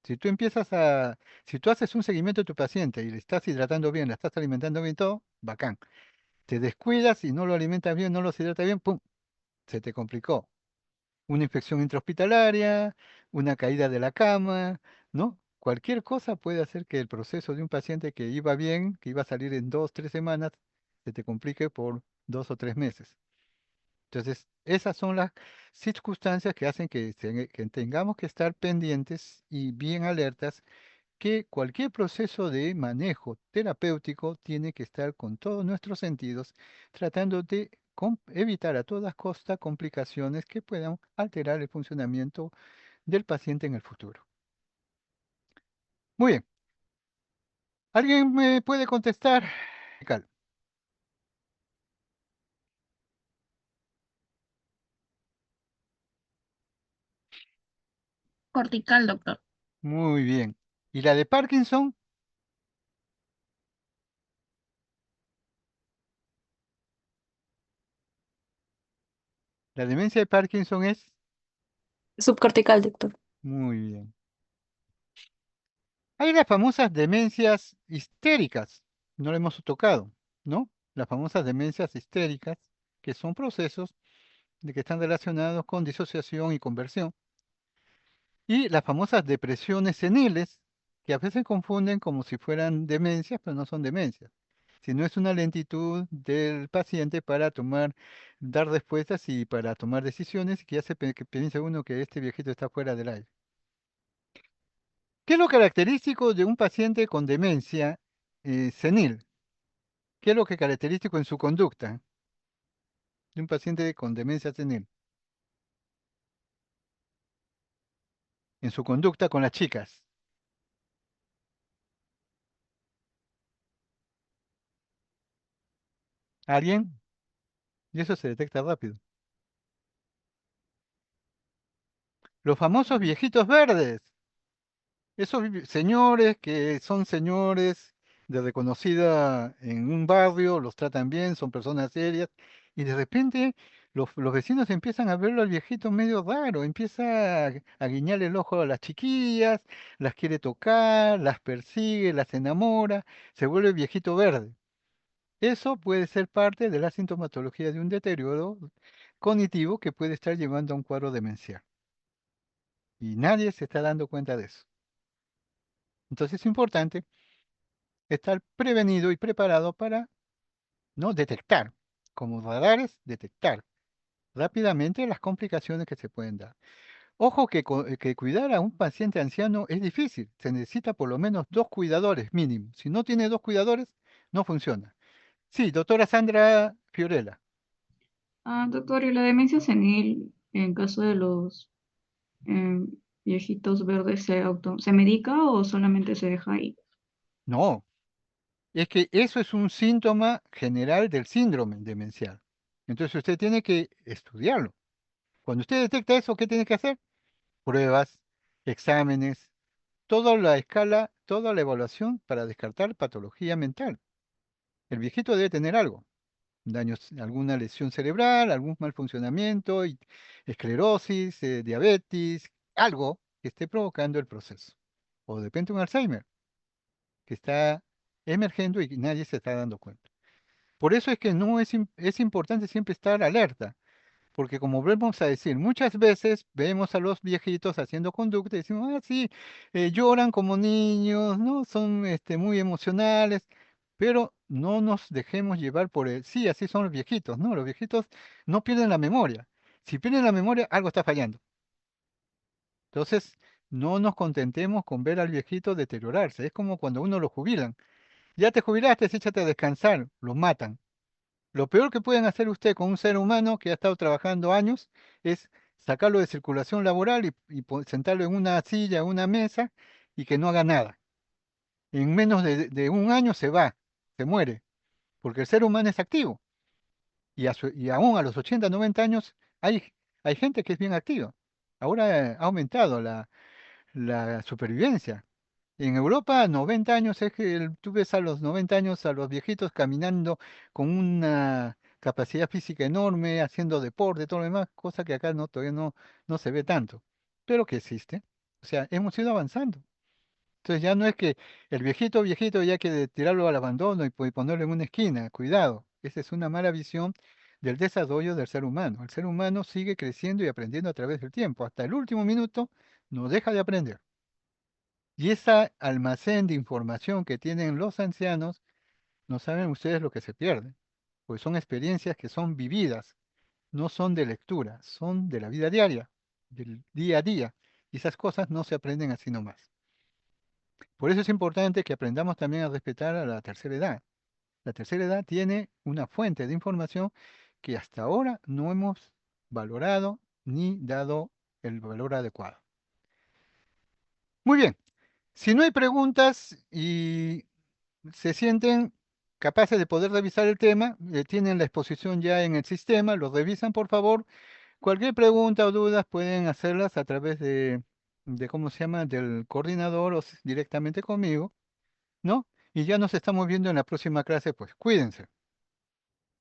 Si tú empiezas a, si tú haces un seguimiento de tu paciente y le estás hidratando bien, le estás alimentando bien todo, bacán. Te descuidas y no lo alimentas bien, no lo hidratas bien, ¡pum! Se te complicó. Una infección intrahospitalaria, una caída de la cama, ¿no? Cualquier cosa puede hacer que el proceso de un paciente que iba bien, que iba a salir en 2, 3 semanas, se te complique por 2 o 3 meses. Entonces, esas son las circunstancias que hacen que tengamos que estar pendientes y bien alertas que cualquier proceso de manejo terapéutico tiene que estar con todos nuestros sentidos, tratando de evitar a todas costas complicaciones que puedan alterar el funcionamiento del paciente en el futuro. Muy bien, ¿alguien me puede contestar? Cal. Cortical, doctor. Muy bien. ¿Y la de Parkinson? La demencia de Parkinson es Subcortical, doctor. muy bien. Hay las famosas demencias histéricas, no lo hemos tocado, ¿no? Las famosas demencias histéricas, que son procesos de que están relacionados con disociación y conversión. Y las famosas depresiones seniles, que a veces confunden como si fueran demencias, pero no son demencias, sino es una lentitud del paciente para dar respuestas y para tomar decisiones que hace que piense uno que este viejito está fuera del aire. ¿Qué es lo característico de un paciente con demencia senil? ¿Qué es lo que es característico en su conducta de un paciente con demencia senil? En su conducta con las chicas. ¿Alguien? Y eso se detecta rápido. Los famosos viejitos verdes. Esos señores que son señores de reconocida en un barrio, los tratan bien, son personas serias, y de repente los vecinos empiezan a verlo al viejito medio raro, empieza a guiñarle el ojo a las chiquillas, las quiere tocar, las persigue, las enamora, se vuelve viejito verde. Eso puede ser parte de la sintomatología de un deterioro cognitivo que puede estar llevando a un cuadro demencial. Y nadie se está dando cuenta de eso. Entonces es importante estar prevenido y preparado para no detectar, como radares, detectar rápidamente las complicaciones que se pueden dar. Ojo que cuidar a un paciente anciano es difícil. Se necesita por lo menos 2 cuidadores mínimo. Si no tiene 2 cuidadores, no funciona. Sí, doctora Sandra Fiorella. Doctor, ¿y la demencia senil, en caso de los eh, viejitos verdes, se medica o solamente se deja ahí? No, es que eso es un síntoma general del síndrome demencial. Entonces usted tiene que estudiarlo. Cuando usted detecta eso, ¿qué tiene que hacer? Pruebas, exámenes, toda la escala, toda la evaluación para descartar patología mental. El viejito debe tener algo. daños, alguna lesión cerebral, algún mal funcionamiento, esclerosis, diabetes, algo que esté provocando el proceso. O de repente un Alzheimer que está emergiendo y nadie se está dando cuenta. Por eso es que no es importante siempre estar alerta, porque como volvemos a decir, muchas veces vemos a los viejitos haciendo conducta y decimos, ah, sí, lloran como niños, ¿no? Son muy emocionales, pero no nos dejemos llevar por el, sí, así son los viejitos, ¿no? Los viejitos no pierden la memoria. Si pierden la memoria, algo está fallando. Entonces, no nos contentemos con ver al viejito deteriorarse. Es como cuando uno lo jubilan. Ya te jubilaste, échate a descansar, lo matan. Lo peor que pueden hacer usted con un ser humano que ha estado trabajando años es sacarlo de circulación laboral y sentarlo en una silla, en una mesa y que no haga nada. En menos de un año se va, se muere, porque el ser humano es activo. Y aún a los 80, 90 años hay gente que es bien activa. Ahora ha aumentado la supervivencia. En Europa, 90 años es que tú ves a los 90 años a los viejitos caminando con una capacidad física enorme, haciendo deporte, todo lo demás, cosa que acá no, todavía no se ve tanto, pero que existe. O sea, hemos ido avanzando. Entonces ya no es que el viejito, viejito, ya que de tirarlo al abandono y ponerlo en una esquina, cuidado, esa es una mala visión del desarrollo del ser humano. El ser humano sigue creciendo y aprendiendo a través del tiempo. Hasta el último minuto no deja de aprender. Y ese almacén de información que tienen los ancianos, no saben ustedes lo que se pierde, pues son experiencias que son vividas, no son de lectura, son de la vida diaria, del día a día. Y esas cosas no se aprenden así nomás. Por eso es importante que aprendamos también a respetar a la tercera edad. La tercera edad tiene una fuente de información que hasta ahora no hemos valorado ni dado el valor adecuado. Muy bien, si no hay preguntas y se sienten capaces de poder revisar el tema, tienen la exposición ya en el sistema, lo revisan por favor. Cualquier pregunta o dudas pueden hacerlas a través ¿cómo se llama?, del coordinador o directamente conmigo, ¿no? Y ya nos estamos viendo en la próxima clase, pues cuídense.